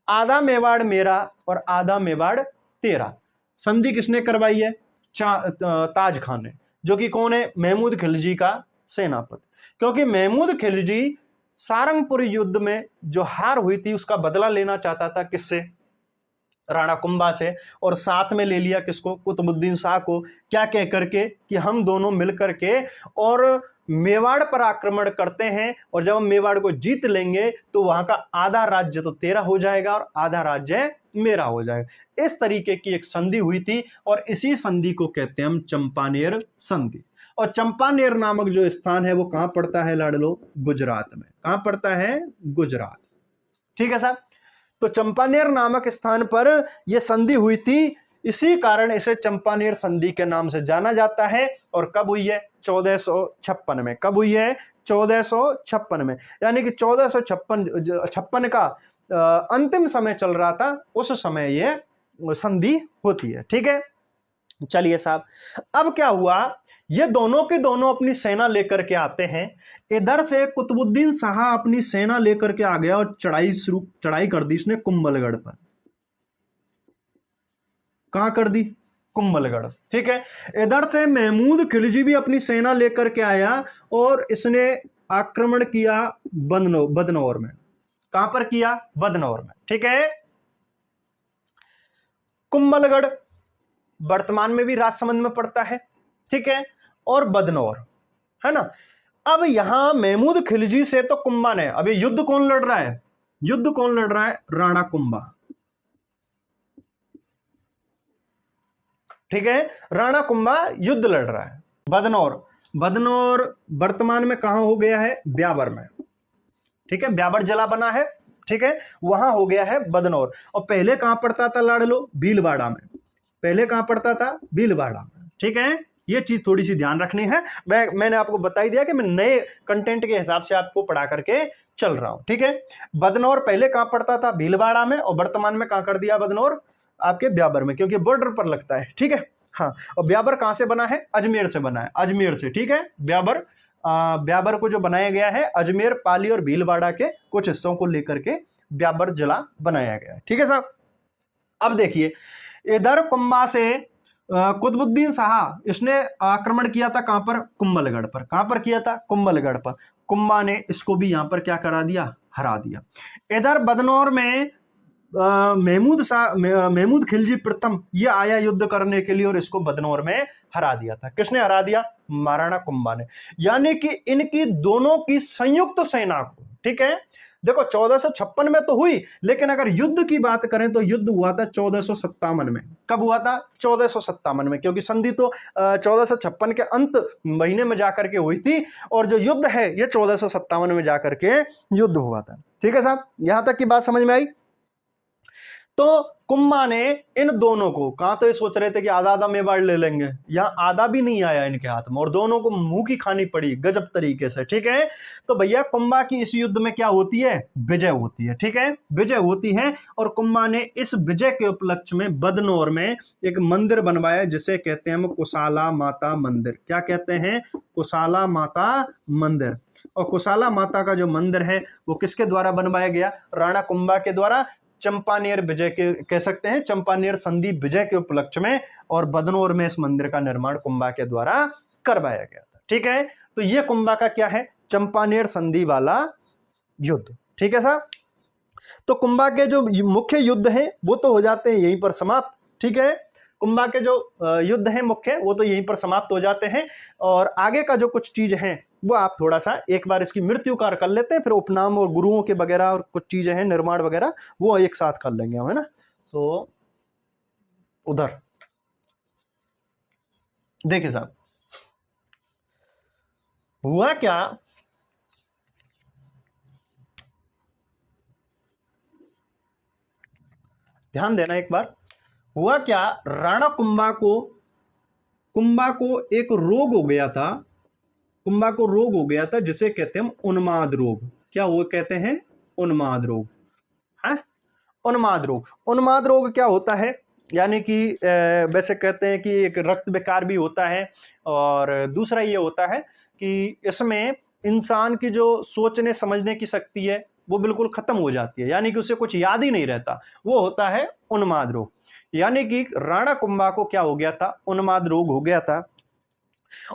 आधा मेवाड़ मेरा और आधा मेवाड़ तेरा। संधि किसने करवाई है? ताज खान ने, जो कि कौन है? महमूद खिलजी का सेनापति। क्योंकि महमूद खिलजी सारंगपुर युद्ध में जो हार हुई थी उसका बदला लेना चाहता था। किससे? राणा कुंभा से। और साथ में ले लिया किसको? कुतुबुद्दीन शाह को। क्या कह करके कि हम दोनों मिलकर के और मेवाड़ पर आक्रमण करते हैं, और जब हम मेवाड़ को जीत लेंगे तो वहां का आधा राज्य तो तेरा हो जाएगा और आधा राज्य मेरा हो जाएगा। इस तरीके की एक संधि हुई थी और इसी संधि को कहते हैं हम चंपानेर संधि। और चंपानेर नामक जो स्थान है वो कहां पड़ता है लाडलो? गुजरात में। कहां पड़ता है? गुजरात। ठीक है साहब। तो चंपानेर नामक स्थान पर यह संधि हुई थी, इसी कारण इसे चंपानेर संधि के नाम से जाना जाता है। और कब हुई है? 1456 में। कब हुई है? 1456 में। यानी कि 1456 का अंतिम समय चल रहा था, उस समय यह संधि होती है। ठीक है, चलिए साहब, अब क्या हुआ, ये दोनों के दोनों अपनी सेना लेकर के आते हैं। इधर से कुतुबुद्दीन शाह अपनी सेना लेकर के आ गया और चढ़ाई कर दी इसने कुंभलगढ़ पर। कहां कर दी? कुंभलगढ़। ठीक है, इधर से महमूद खिलजी भी अपनी सेना लेकर के आया और इसने आक्रमण किया बदनौर में। कहां पर किया? बदनौर में। ठीक है, कुंभलगढ़ वर्तमान में भी राजसमंद में पड़ता है। ठीक है, और बदनौर, है ना। अब यहां महमूद खिलजी से तो कुंभा ने, अभी युद्ध कौन लड़ रहा है? युद्ध कौन लड़ रहा है? राणा कुंभा। ठीक है, राणा कुंभा युद्ध लड़ रहा है। बदनौर वर्तमान में कहां हो गया है? ब्यावर में। ठीक है, ब्यावर जिला बना है। ठीक है, वहां हो गया है बदनौर। और पहले कहां पड़ता था लाडलो? भीलवाड़ा में। पहले कहां पड़ता था? भीलवाड़ा में। ठीक है, ये चीज थोड़ी सी ध्यान रखनी है। मैंने आपको बता ही दिया कि मैं नए कंटेंट के हिसाब से आपको पढ़ा करके चल रहा हूं। ठीक है, बदनौर पहले कहां पड़ता था? भीलवाड़ा में, और वर्तमान में कहां कर दिया बदनौर? आपके ब्यावर में, क्योंकि बॉर्डर पर लगता है। ठीक है, हाँ। और ब्यावर कहां से बना है? अजमेर से बना है, अजमेर से। ठीक है, ब्यावर को जो बनाया गया है, अजमेर, पाली और भीलवाड़ा के कुछ हिस्सों को लेकर के ब्यावर जिला बनाया गया है। ठीक है साहब। अब देखिए, इधर कुंभा से कुतुबुद्दीन शाह इसने आक्रमण किया था कहां पर? कुंभलगढ़ पर। कहां पर किया था? कुंभलगढ़ पर। कुंभा ने इसको भी यहां पर क्या करा दिया? हरा दिया। इधर बदनौर में महमूद खिलजी प्रथम ये आया युद्ध करने के लिए और इसको बदनौर में हरा दिया था। किसने हरा दिया? महाराणा कुंभा ने। यानी कि इनकी दोनों की संयुक्त सेना को, ठीक है, देखो 1456 में तो हुई, लेकिन अगर युद्ध की बात करें तो युद्ध हुआ था 1457 में। कब हुआ था? 1457 में, क्योंकि संधि तो 1456 के अंत महीने में जाकर के हुई थी, और जो युद्ध है ये 1457 में जाकर के युद्ध हुआ था। ठीक है साहब, यहां तक की बात समझ में आई? तो कुंभा ने इन दोनों को कहा, तो ये सोच रहे थे कि आधा आधा मेवाड़ ले लेंगे, यहां आधा भी नहीं आया इनके हाथ में और दोनों को मुंह की खानी पड़ी गजब तरीके से। ठीक है, तो भैया कुंभा की इस युद्ध में क्या होती है? विजय होती है। ठीक है, विजय होती है, और कुंभा ने इस विजय के उपलक्ष्य में बदनौर में एक मंदिर बनवाया जिसे कहते हैं हम कुशाला माता मंदिर। क्या कहते हैं? कुशाला माता मंदिर। और कुशाला माता का जो मंदिर है वो किसके द्वारा बनवाया गया? राणा कुंभा के द्वारा। चंपानेर विजय के कह सकते हैं, चंपानेर संधि विजय के उपलक्ष्य में, और बदनौर में इस मंदिर का निर्माण कुंभा के द्वारा करवाया गया था। ठीक है, तो यह कुंभा का क्या है? चंपानेर संधि वाला युद्ध। ठीक है साहब, तो कुंभा के जो मुख्य युद्ध हैं वो तो हो जाते हैं यहीं पर समाप्त। ठीक है, कुंभा के जो युद्ध हैं मुख्य वो तो यहीं पर समाप्त हो जाते हैं, और आगे का जो कुछ चीज है वो आप थोड़ा सा एक बार इसकी मृत्यु कार्य कर लेते हैं, फिर उपनाम और गुरुओं के वगैरह और कुछ चीजें हैं निर्माण वगैरह वो एक साथ कर लेंगे हम, है ना। तो उधर देखिए साहब, हुआ क्या, ध्यान देना एक बार, हुआ क्या, राणा कुंभा को एक रोग हो गया था, कुंभा को रोग हो गया था जिसे कहते हैं उन्माद रोग। क्या वो कहते हैं, उन्माद रोग है। उन्माद रोग, उन्माद रोग क्या होता है, यानी कि वैसे कहते हैं कि एक रक्त विकार भी होता है, और दूसरा ये होता है कि इसमें इंसान की जो सोचने समझने की शक्ति है वो बिल्कुल खत्म हो जाती है, यानी कि उसे कुछ याद ही नहीं रहता, वो होता है उन्माद रोग। यानी कि राणा कुंभा को क्या हो गया था, उन्माद रोग हो गया था,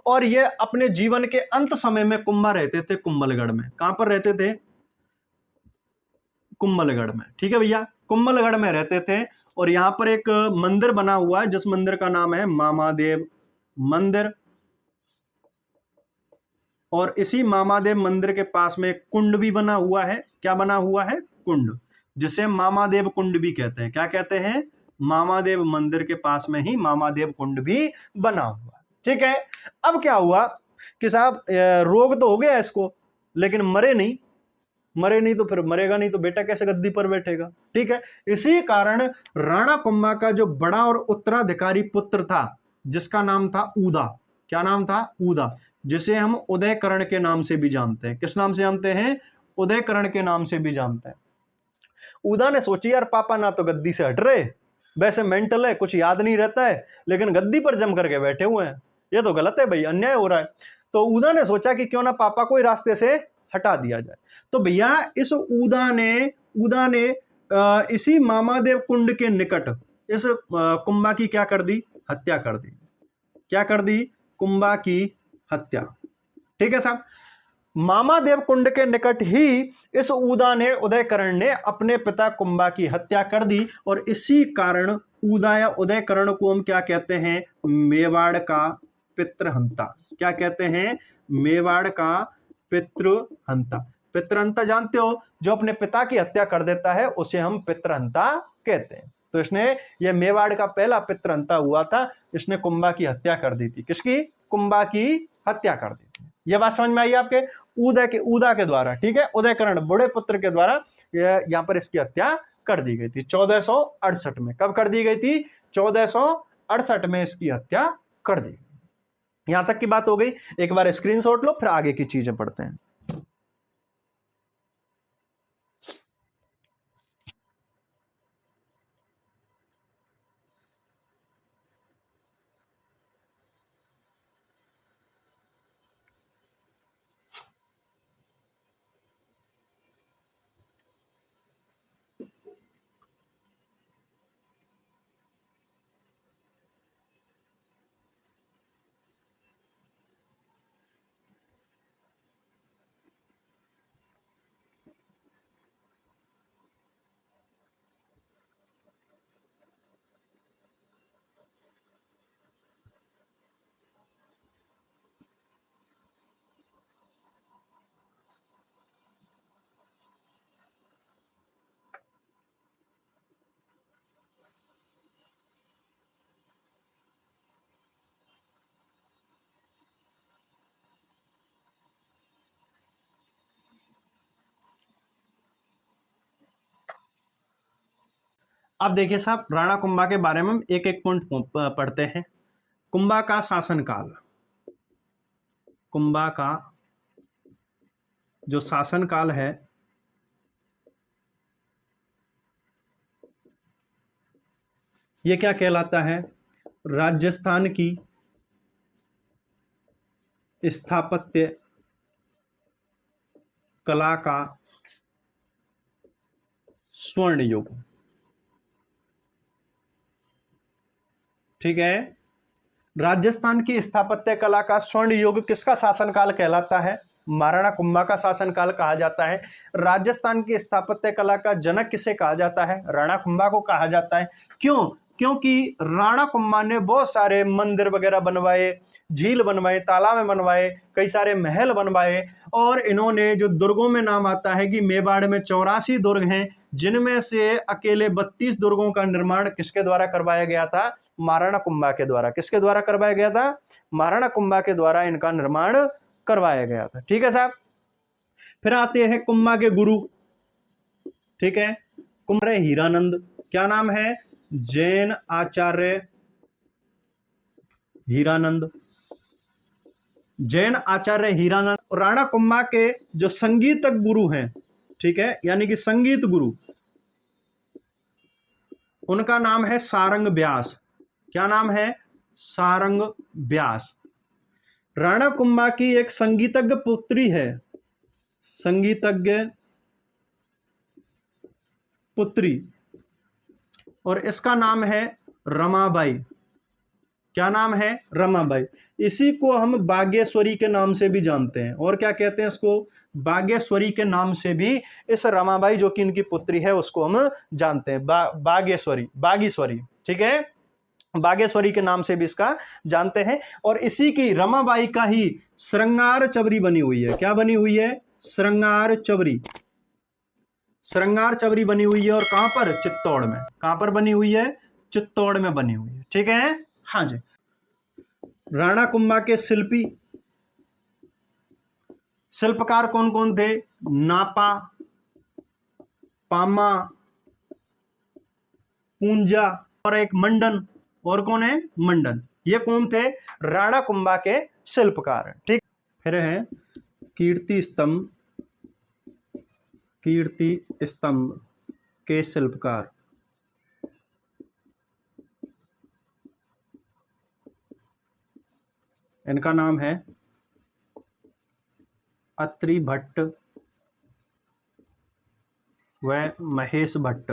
और ये अपने जीवन के अंत समय में कुंभा रहते थे कुंभलगढ़ में। कहां पर रहते थे, कुंभलगढ़ में। ठीक है भैया, कुंभलगढ़ में रहते थे, और यहां पर एक मंदिर बना हुआ है जिस मंदिर का नाम है मामादेव मंदिर, और इसी मामादेव मंदिर के पास में एक कुंड भी बना हुआ है। क्या बना हुआ है, कुंड, जिसे मामादेव कुंड भी कहते हैं। क्या कहते हैं, मामादेव मंदिर के पास में ही मामादेव कुंड भी बना हुआ है। ठीक है, अब क्या हुआ कि साहब रोग तो हो गया इसको, लेकिन मरे नहीं, मरे नहीं तो फिर मरेगा नहीं तो बेटा कैसे गद्दी पर बैठेगा। ठीक है, इसी कारण राणा कुंभा का जो बड़ा और उत्तराधिकारी पुत्र था जिसका नाम था उदा, क्या नाम था, उदा, जिसे हम उदयकरण के नाम से भी जानते हैं। किस नाम से जानते हैं, उदयकरण के नाम से भी जानते हैं। उदा ने सोची यार पापा ना तो गद्दी से हट रहे, वैसे मेंटल है, कुछ याद नहीं रहता है, लेकिन गद्दी पर जम करके बैठे हुए हैं, ये तो गलत है भाई, अन्याय हो रहा है। तो उदा ने सोचा कि क्यों ना पापा को रास्ते से हटा दिया जाए। तो भैया इस उदा ने इसी मामादेव कुंड के निकट इस कुंभा की क्या कर दी, हत्या कर दी। क्या कर दी, कुंभा की हत्या। ठीक है साहब, मामादेव कुंड के निकट ही इस उदा ने, उदयकरण ने अपने पिता कुंभा की हत्या कर दी, और इसी कारण उदा या उदयकरण को हम क्या कहते हैं, मेवाड़ का पितृहंता। क्या कहते हैं, मेवाड़ का पितृहंता। पितृहंता जानते हो, जो अपने पिता की हत्या कर देता है उसे हम पितृहंता कहते हैं। तो इसने, ये मेवाड़ का पहला पितृहंता हुआ था, इसने कुंभा की हत्या कर दी थी। किसकी, कुंभा की हत्या कर दी थी। यह बात समझ में आई आपके, उदा के द्वारा। ठीक है, उदयकरण बड़े पुत्र के द्वारा यहां पर इसकी हत्या कर दी गई थी 1468 में। कब कर दी गई थी, 1468 में इसकी हत्या कर दी। यहां तक की बात हो गई, एक बार स्क्रीनशॉट लो, फिर आगे की चीजें पढ़ते हैं। अब देखिए साहब, राणा कुंभा के बारे में हम एक एक पॉइंट पढ़ते हैं। कुंभा का शासनकाल, कुंभा का जो शासनकाल है ये क्या कहलाता है, राजस्थान की स्थापत्य कला का स्वर्ण युग। ठीक है, राजस्थान की स्थापत्य कला का स्वर्ण युग किसका शासनकाल कहलाता है, महाराणा कुंभा का शासनकाल कहा जाता है। राजस्थान की स्थापत्य कला का जनक किसे कहा जाता है? राणा कुंभा को कहा जाता है। क्यों? क्योंकि राणा कुंभा ने बहुत सारे मंदिर वगैरह बनवाए, झील बनवाए, तालाब बनवाए, कई सारे महल बनवाए, और इन्होंने जो दुर्गों में नाम आता है कि मेवाड़ में 84 दुर्ग हैं, जिनमें से अकेले 32 दुर्गों का निर्माण किसके द्वारा करवाया गया था? महाराणा कुंभा के द्वारा। किसके द्वारा करवाया गया था? महाराणा कुंभा के द्वारा इनका निर्माण करवाया गया था। ठीक है साहब। फिर आते हैं कुंभा के गुरु। ठीक है, कुंभा हीरानंद। क्या नाम है? जैन आचार्य हीरानंद। जैन आचार्य हीरानंद। राणा कुंभा के जो संगीतक गुरु हैं, ठीक है, यानी कि संगीत गुरु, उनका नाम है सारंग व्यास। क्या नाम है? सारंग व्यास। राणा कुंभा की एक संगीतज्ञ पुत्री है, संगीतज्ञ पुत्री, और इसका नाम है रमाबाई। क्या नाम है? रमाबाई। इसी को हम बागेश्वरी के नाम से भी जानते हैं। और क्या कहते हैं इसको? बागेश्वरी के नाम से भी इस रमाबाई जो कि इनकी पुत्री है उसको हम जानते हैं, बागेश्वरी, बागेश्वरी। ठीक है, बागेश्वरी के नाम से भी इसका जानते हैं। और इसी की रमाबाई का ही श्रृंगार चबरी बनी हुई है। क्या बनी हुई है? श्रृंगार चबरी। श्रृंगार चबरी बनी हुई है, और कहां पर? चित्तौड़ में। कहां पर बनी हुई है? चित्तौड़ में बनी हुई है। ठीक है, हाँ जी। राणा कुंभा के शिल्पी, शिल्पकार कौन कौन थे? नापा, पामा, पूंजा और एक मंडन। और कौन है? मंडन। ये कौन थे? राणा कुंभा के शिल्पकार। ठीक। फिर है कीर्ति स्तंभ, कीर्ति स्तंभ के शिल्पकार। इनका नाम है अत्रि भट्ट व महेश भट्ट।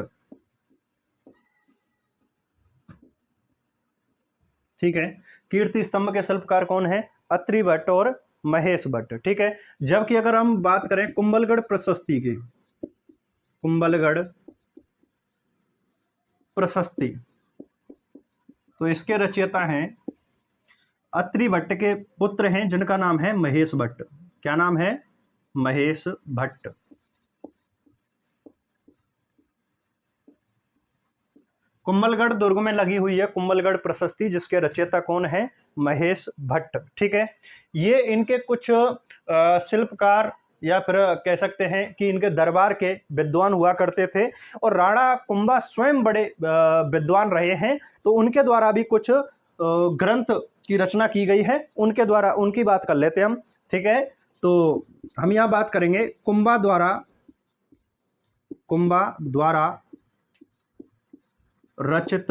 ठीक है, कीर्ति स्तंभ के शिल्पकार कौन है? अत्रि भट्ट और महेश भट्ट। ठीक है, जबकि अगर हम बात करें कुंभलगढ़ प्रशस्ति की, कुंभलगढ़ प्रशस्ति, तो इसके रचयिता हैं अत्रि भट्ट के पुत्र हैं जिनका नाम है महेश भट्ट। क्या नाम है? महेश भट्ट। कुंभलगढ़ दुर्ग में लगी हुई है कुंभलगढ़ प्रशस्ति, जिसके रचयिता कौन है? महेश भट्ट। ठीक है, ये इनके कुछ शिल्पकार या फिर कह सकते हैं कि इनके दरबार के विद्वान हुआ करते थे, और राणा कुंभा स्वयं बड़े विद्वान रहे हैं, तो उनके द्वारा भी कुछ ग्रंथ की रचना की गई है, उनके द्वारा, उनकी बात कर लेते हैं हम। ठीक है, तो हम यहाँ बात करेंगे कुंभा द्वारा रचित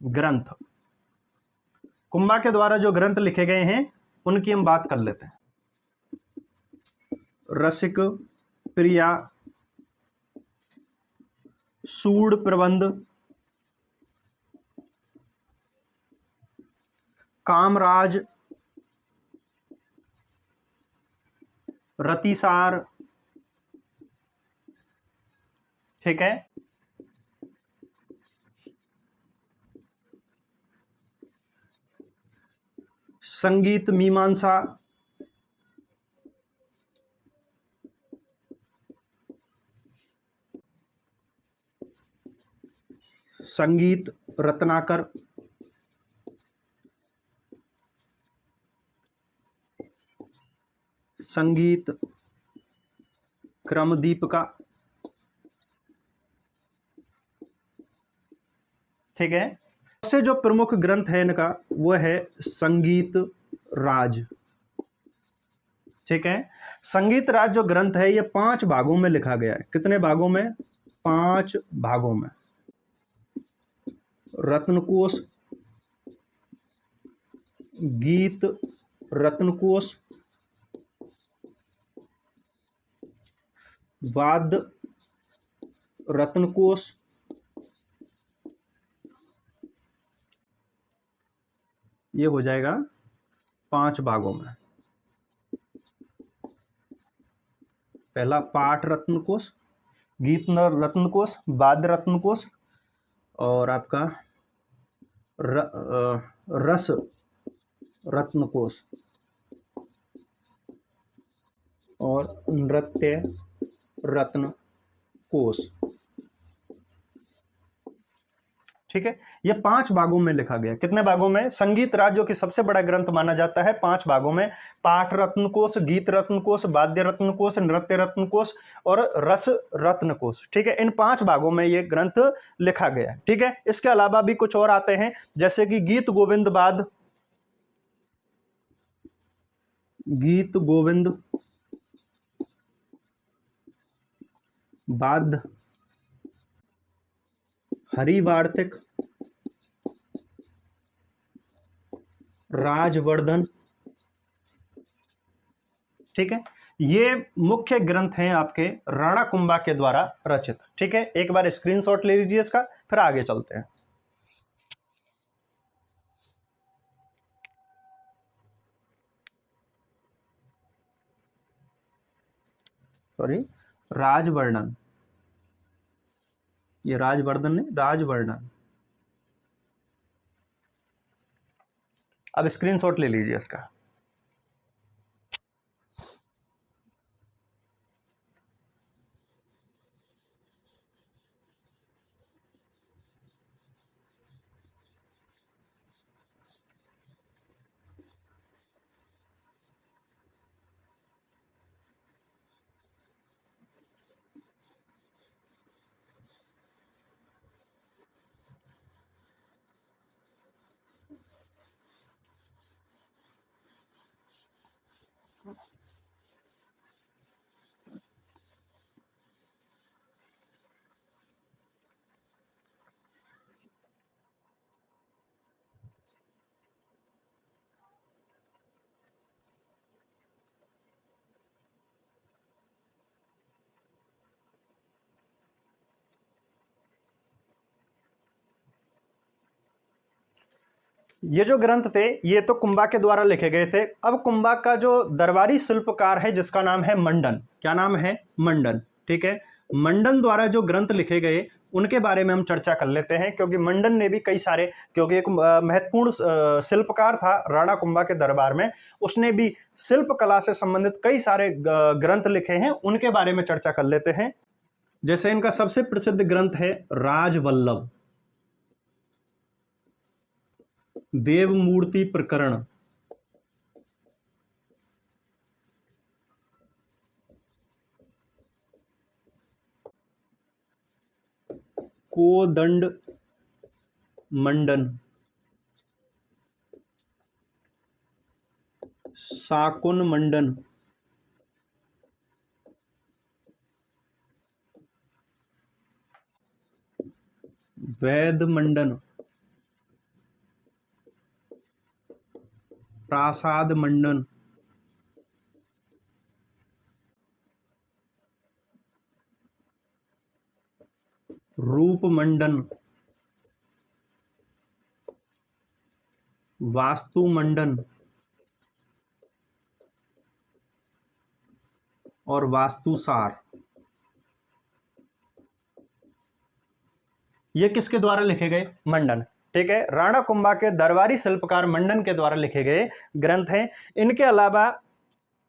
ग्रंथ। कुंभा के द्वारा जो ग्रंथ लिखे गए हैं उनकी हम बात कर लेते हैं। रसिक प्रिया, सूड प्रबंध, कामराज, रतिसार। ठीक है, संगीत मीमांसा, संगीत रत्नाकर, संगीत क्रमदीपिका। ठीक है, सबसे जो प्रमुख ग्रंथ है इनका वो है संगीत राज। ठीक है, संगीत राज जो ग्रंथ है ये 5 भागों में लिखा गया है। कितने भागों में? 5 भागों में। रत्नकोश, गीत रत्नकोश, वाद्य रत्नकोश, ये हो जाएगा 5 भागों में। पहला पाठ रत्न कोश, गीत रत्न कोश, वाद्य रत्न कोश और आपका रस रत्न कोश और नृत्य रत्न कोश। ठीक है, ये 5 भागों में लिखा गया। कितने भागों में? संगीत राज जो कि सबसे बड़ा ग्रंथ माना जाता है, 5 भागों में। पाठ रत्न कोश, गीत रत्न कोश, वाद्य रत्न कोश, नृत्य रत्न कोश और रस रत्न कोश। ठीक है, इन 5 भागों में ये ग्रंथ लिखा गया है। ठीक है, इसके अलावा भी कुछ और आते हैं, जैसे कि गीत गोविंद वाद, गीत गोविंद वाद, हरिवार्तिक, राजवर्धन। ठीक है, ये मुख्य ग्रंथ हैं आपके राणा कुंभा के द्वारा रचित। ठीक है, एक बार स्क्रीनशॉट ले लीजिए इसका, फिर आगे चलते हैं। सॉरी, राजवर्धन, ये राजवर्धन नहीं, राजवर्धन। अब स्क्रीनशॉट ले लीजिए इसका। ये जो ग्रंथ थे ये तो कुंभा के द्वारा लिखे गए थे। अब कुंभा का जो दरबारी शिल्पकार है जिसका नाम है मंडन, क्या नाम है? मंडन। ठीक है, मंडन द्वारा जो ग्रंथ लिखे गए उनके बारे में हम चर्चा कर लेते हैं, क्योंकि मंडन ने भी कई सारे, क्योंकि एक महत्वपूर्ण शिल्पकार था राणा कुंभा के दरबार में, उसने भी शिल्प कला से संबंधित कई सारे ग्रंथ लिखे हैं, उनके बारे में चर्चा कर लेते हैं। जैसे इनका सबसे प्रसिद्ध ग्रंथ है राजवल्लभ, देवमूर्ति प्रकरण, कोदंड मंडन, शाकुन मंडन, वैद मंडन, प्रासाद मंडन, रूप मंडन, वास्तु मंडन और वास्तुसार। ये किसके द्वारा लिखे गए? मंडन। ठीक है, राणा कुंभा के दरबारी शिल्पकार मंडन के द्वारा लिखे गए ग्रंथ हैं। इनके अलावा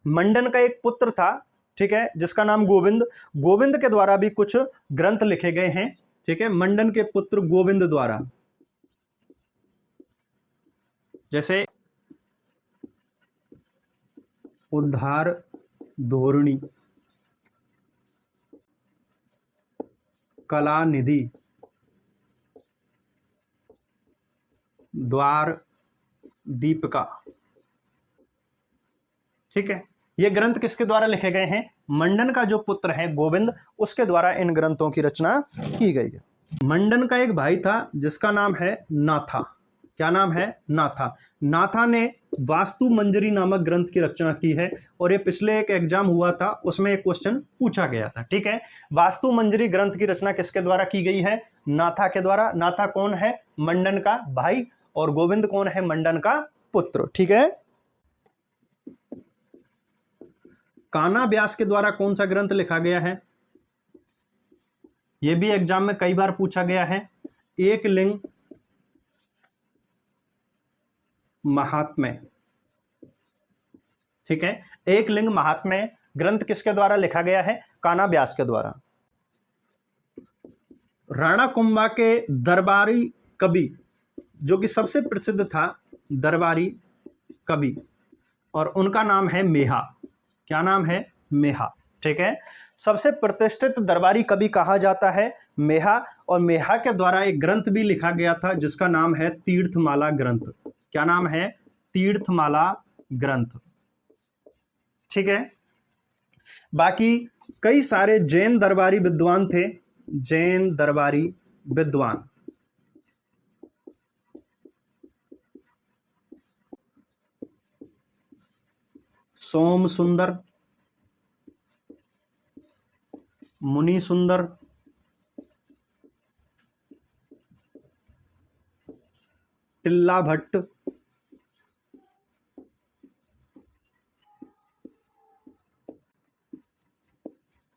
मंडन का एक पुत्र था, ठीक है, जिसका नाम गोविंद, गोविंद के द्वारा भी कुछ ग्रंथ लिखे गए हैं। ठीक है, मंडन के पुत्र गोविंद द्वारा, जैसे उद्धार धोरणी, कला निधि, द्वार दीपिका। ठीक है, ये ग्रंथ किसके द्वारा लिखे गए हैं? मंडन का जो पुत्र है गोविंद, उसके द्वारा इन ग्रंथों की रचना की गई है। मंडन का एक भाई था जिसका नाम है नाथा। क्या नाम है? नाथा। नाथा ने वास्तु मंजरी नामक ग्रंथ की रचना की है, और ये पिछले एक एग्जाम हुआ था उसमें एक क्वेश्चन पूछा गया था। ठीक है, वास्तु मंजरी ग्रंथ की रचना किसके द्वारा की गई है? नाथा के द्वारा। नाथा कौन है? मंडन का भाई, और गोविंद कौन है? मंडन का पुत्र। ठीक है, कान्हा व्यास के द्वारा कौन सा ग्रंथ लिखा गया है? यह भी एग्जाम में कई बार पूछा गया है। एक लिंग महात्म्य, ठीक है, एक लिंग महात्म्य ग्रंथ किसके द्वारा लिखा गया है? कान्हा व्यास के द्वारा। राणा कुंभा के दरबारी कवि, जो कि सबसे प्रसिद्ध था दरबारी कवि, और उनका नाम है मेहा। क्या नाम है? मेहा, ठीक है। सबसे प्रतिष्ठित दरबारी कवि कहा जाता है मेहा, और मेहा के द्वारा एक ग्रंथ भी लिखा गया था जिसका नाम है तीर्थमाला ग्रंथ। क्या नाम है? तीर्थमाला ग्रंथ, ठीक है। बाकी कई सारे जैन दरबारी विद्वान थे, जैन दरबारी विद्वान। सोम सुंदर, मुनि सुंदर, टिल्ला भट्ट,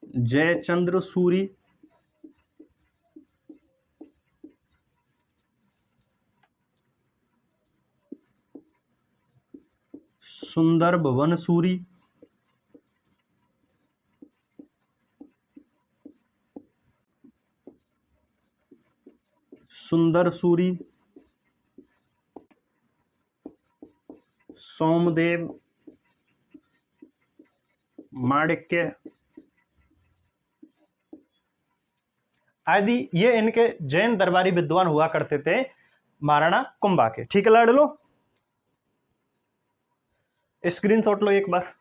जयचंद्र सूरी, सुंदर भवन सूरी, सुंदर सूरी, सोमदेव, माणिक्य आदि, ये इनके जैन दरबारी विद्वान हुआ करते थे महाराणा कुंभा के। ठीक है लाडलो, स्क्रीनशॉट लो एक बार।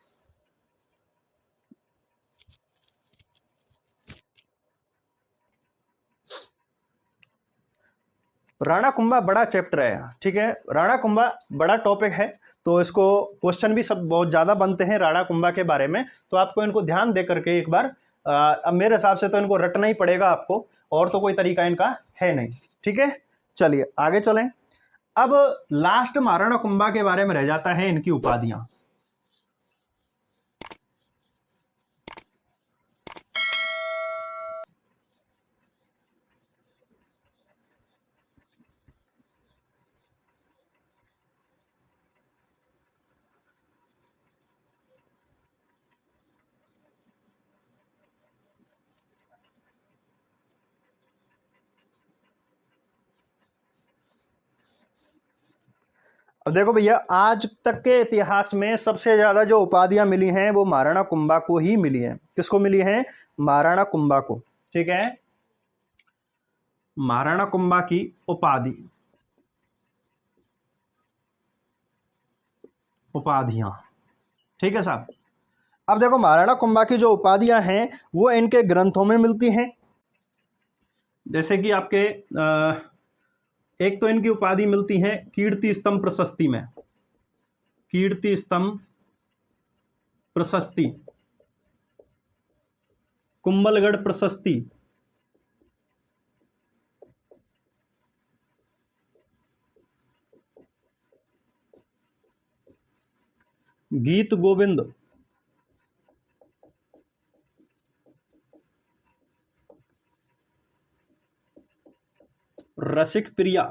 राणा कुंभा बड़ा चैप्टर है, ठीक है, राणा कुंभा बड़ा टॉपिक है, तो इसको क्वेश्चन भी सब बहुत ज़्यादा बनते हैं राणा कुंभा के बारे में, तो आपको इनको ध्यान दे करके एक बार अब मेरे हिसाब से तो इनको रटना ही पड़ेगा आपको, और तो कोई तरीका इनका है नहीं। ठीक है, चलिए आगे चलें। अब लास्ट महाराणा कुंभा के बारे में रह जाता है इनकी उपाधियां। अब देखो भैया, आज तक के इतिहास में सबसे ज्यादा जो उपाधियां मिली हैं वो महाराणा कुंभा को ही मिली हैं। किसको मिली हैं? महाराणा कुंभा को। ठीक है, महाराणा कुंभा की उपाधि, उपाधियां, ठीक है साहब। अब देखो महाराणा कुंभा की जो उपाधियां हैं वो इनके ग्रंथों में मिलती हैं, जैसे कि आपके एक तो इनकी उपाधि मिलती है कीर्ति स्तंभ प्रशस्ति में, कीर्ति स्तंभ प्रशस्ति, कुंभलगढ़ प्रशस्ति, गीत गोविंद, रसिक प्रिया,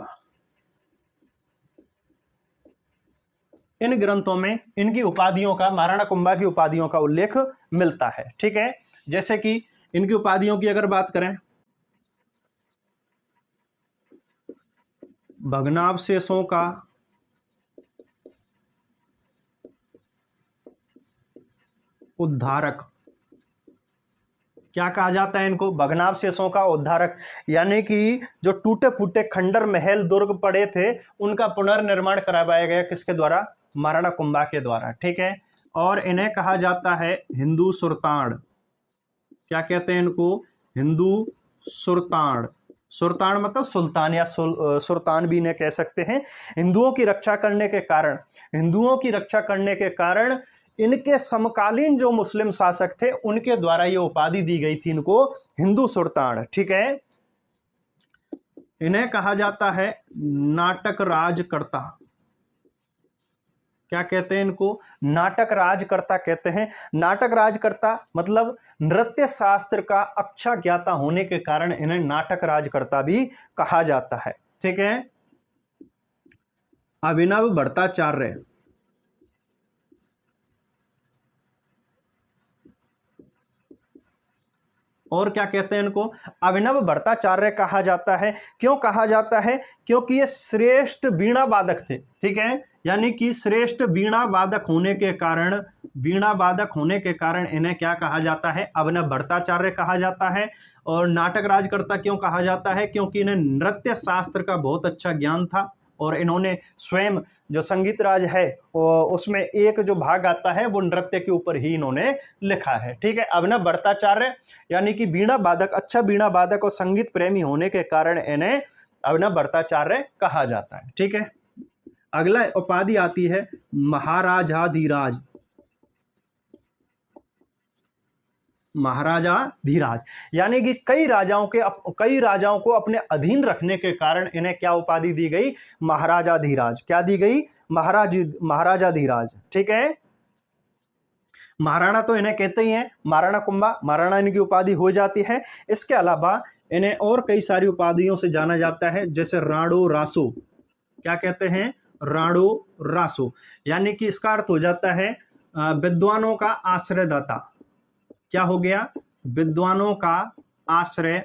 इन ग्रंथों में इनकी उपाधियों का, महाराणा कुंभा की उपाधियों का उल्लेख मिलता है। ठीक है, जैसे कि इनकी उपाधियों की अगर बात करें, भग्नावशेषों का उद्धारक, क्या कहा जाता है इनको? भग्नावशेषों का उद्धारक, यानी कि जो टूटे फूटे खंडर महल दुर्ग पड़े थे उनका पुनर्निर्माण करवाया गया किसके द्वारा? महाराणा कुंभा के द्वारा। ठीक है, और इन्हें कहा जाता है हिंदू सुल्तान। क्या कहते हैं इनको? हिंदू सुल्तान। सुल्तान मतलब सुल्तान या सुल्तान भी इन्हें कह सकते हैं। हिंदुओं की रक्षा करने के कारण, हिंदुओं की रक्षा करने के कारण इनके समकालीन जो मुस्लिम शासक थे उनके द्वारा ये उपाधि दी गई थी इनको, हिंदू सुल्तान। ठीक है, इन्हें कहा जाता है नाटक राजकर्ता, क्या कहते हैं इनको? नाटक राजकर्ता कहते हैं। नाटक राजकर्ता मतलब नृत्य शास्त्र का अच्छा ज्ञाता होने के कारण इन्हें नाटक राजकर्ता भी कहा जाता है। ठीक है। अभिनव भट्टाचार्य, और क्या कहते हैं इनको? अभिनव भट्टाचार्य कहा जाता है। क्यों कहा जाता है? क्योंकि ये श्रेष्ठ वीणा वादक थे। ठीक है, यानी कि श्रेष्ठ वीणा वादक होने के कारण, वीणा वादक होने के कारण इन्हें क्या कहा जाता है? अभिनव भट्टाचार्य कहा जाता है। और नाटक राजकर्ता क्यों कहा जाता है? क्योंकि इन्हें नृत्य शास्त्र का बहुत अच्छा ज्ञान था और इन्होंने स्वयं जो संगीत राज है उसमें एक जो भाग आता है वो नृत्य के ऊपर ही इन्होंने लिखा है। ठीक है, अभिनव भट्टाचार्य यानी कि वीणा वादक, अच्छा वीणा वादक और संगीत प्रेमी होने के कारण इन्हें अभिनव भट्टाचार्य कहा जाता है। ठीक है, अगला उपाधि आती है महाराजाधिराज। महाराजाधिराज यानी कि कई राजाओं को अपने अधीन रखने के कारण इन्हें क्या उपाधि दी गई? महाराजाधिराज। क्या दी गई? महाराजाधिराज। ठीक है, महाराणा तो इन्हें कहते ही हैं, महाराणा कुंभा, महाराणा इनकी उपाधि हो जाती है। इसके अलावा इन्हें और कई सारी उपाधियों से जाना जाता है, जैसे राणो रासो। क्या कहते हैं? राणो रासो, यानी कि इसका अर्थ हो जाता है विद्वानों का आश्रयदाता। क्या हो गया? विद्वानों का आश्रय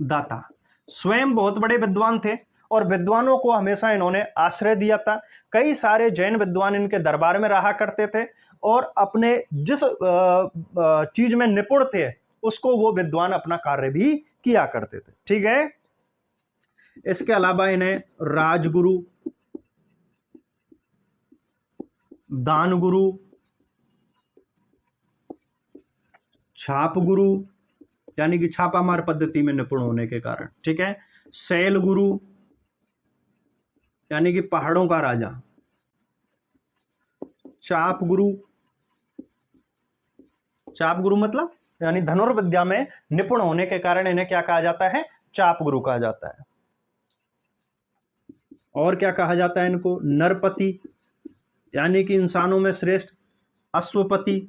दाता। स्वयं बहुत बड़े विद्वान थे और विद्वानों को हमेशा इन्होंने आश्रय दिया था। कई सारे जैन विद्वान इनके दरबार में रहा करते थे और अपने जिस चीज में निपुण थे उसको वो विद्वान अपना कार्य भी किया करते थे। ठीक है, इसके अलावा इन्हें राजगुरु, दान गुरु, छाप गुरु यानी कि छापामार पद्धति में निपुण होने के कारण। ठीक है, शैल गुरु यानी कि पहाड़ों का राजा, चाप गुरु, चाप गुरु मतलब यानी धनुर्विद्या में निपुण होने के कारण इन्हें क्या कहा जाता है? चाप गुरु कहा जाता है। और क्या कहा जाता है इनको? नरपति यानी कि इंसानों में श्रेष्ठ, अश्वपति।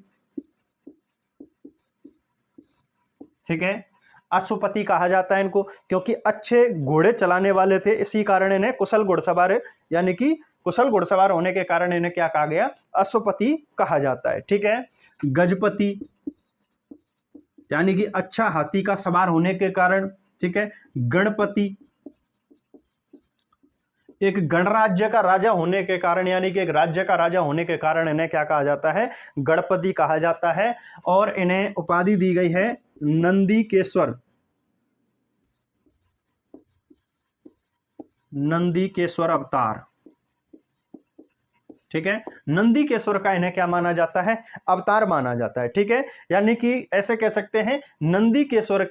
ठीक है, अश्वपति कहा जाता है इनको क्योंकि अच्छे घोड़े चलाने वाले थे, इसी कारण इन्हें कुशल घुड़सवार यानी कि कुशल घुड़सवार होने के कारण इन्हें क्या कहा गया? अश्वपति कहा जाता है। ठीक है, गजपति यानी कि अच्छा हाथी का सवार होने के कारण। ठीक है, गणपति एक गणराज्य का राजा होने के कारण, यानी कि एक राज्य का राजा होने के कारण इन्हें क्या कहा जाता है? गणपति कहा जाता है। और इन्हें उपाधि दी गई है नंदीकेश्वर। नंदीकेश्वर अवतार। ठीक है, नंदीकेश्वर का इन्हें क्या माना जाता है? अवतार माना जाता है। ठीक है, यानी कि ऐसे कह सकते हैं नंदीकेश्वर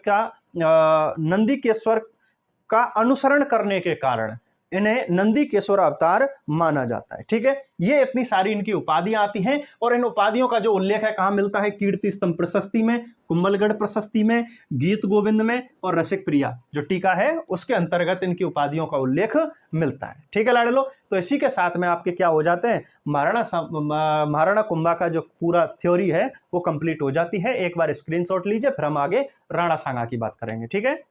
का अनुसरण करने के कारण इन्हें नंदीकेश्वर अवतार माना जाता है। ठीक है, ये इतनी सारी इनकी उपाधियां आती हैं और इन उपाधियों का जो उल्लेख है कहाँ मिलता है? कीर्ति स्तंभ प्रशस्ति में, कुंभलगढ़ प्रशस्ति में, गीत गोविंद में और रसिक प्रिया जो टीका है उसके अंतर्गत इनकी उपाधियों का उल्लेख मिलता है। ठीक है लाडलो, तो इसी के साथ में आपके क्या हो जाते हैं? महाराणा कुंभा का जो पूरा थ्योरी है वो कंप्लीट हो जाती है। एक बार स्क्रीनशॉट लीजिए, फिर हम आगे राणा सांगा की बात करेंगे। ठीक है।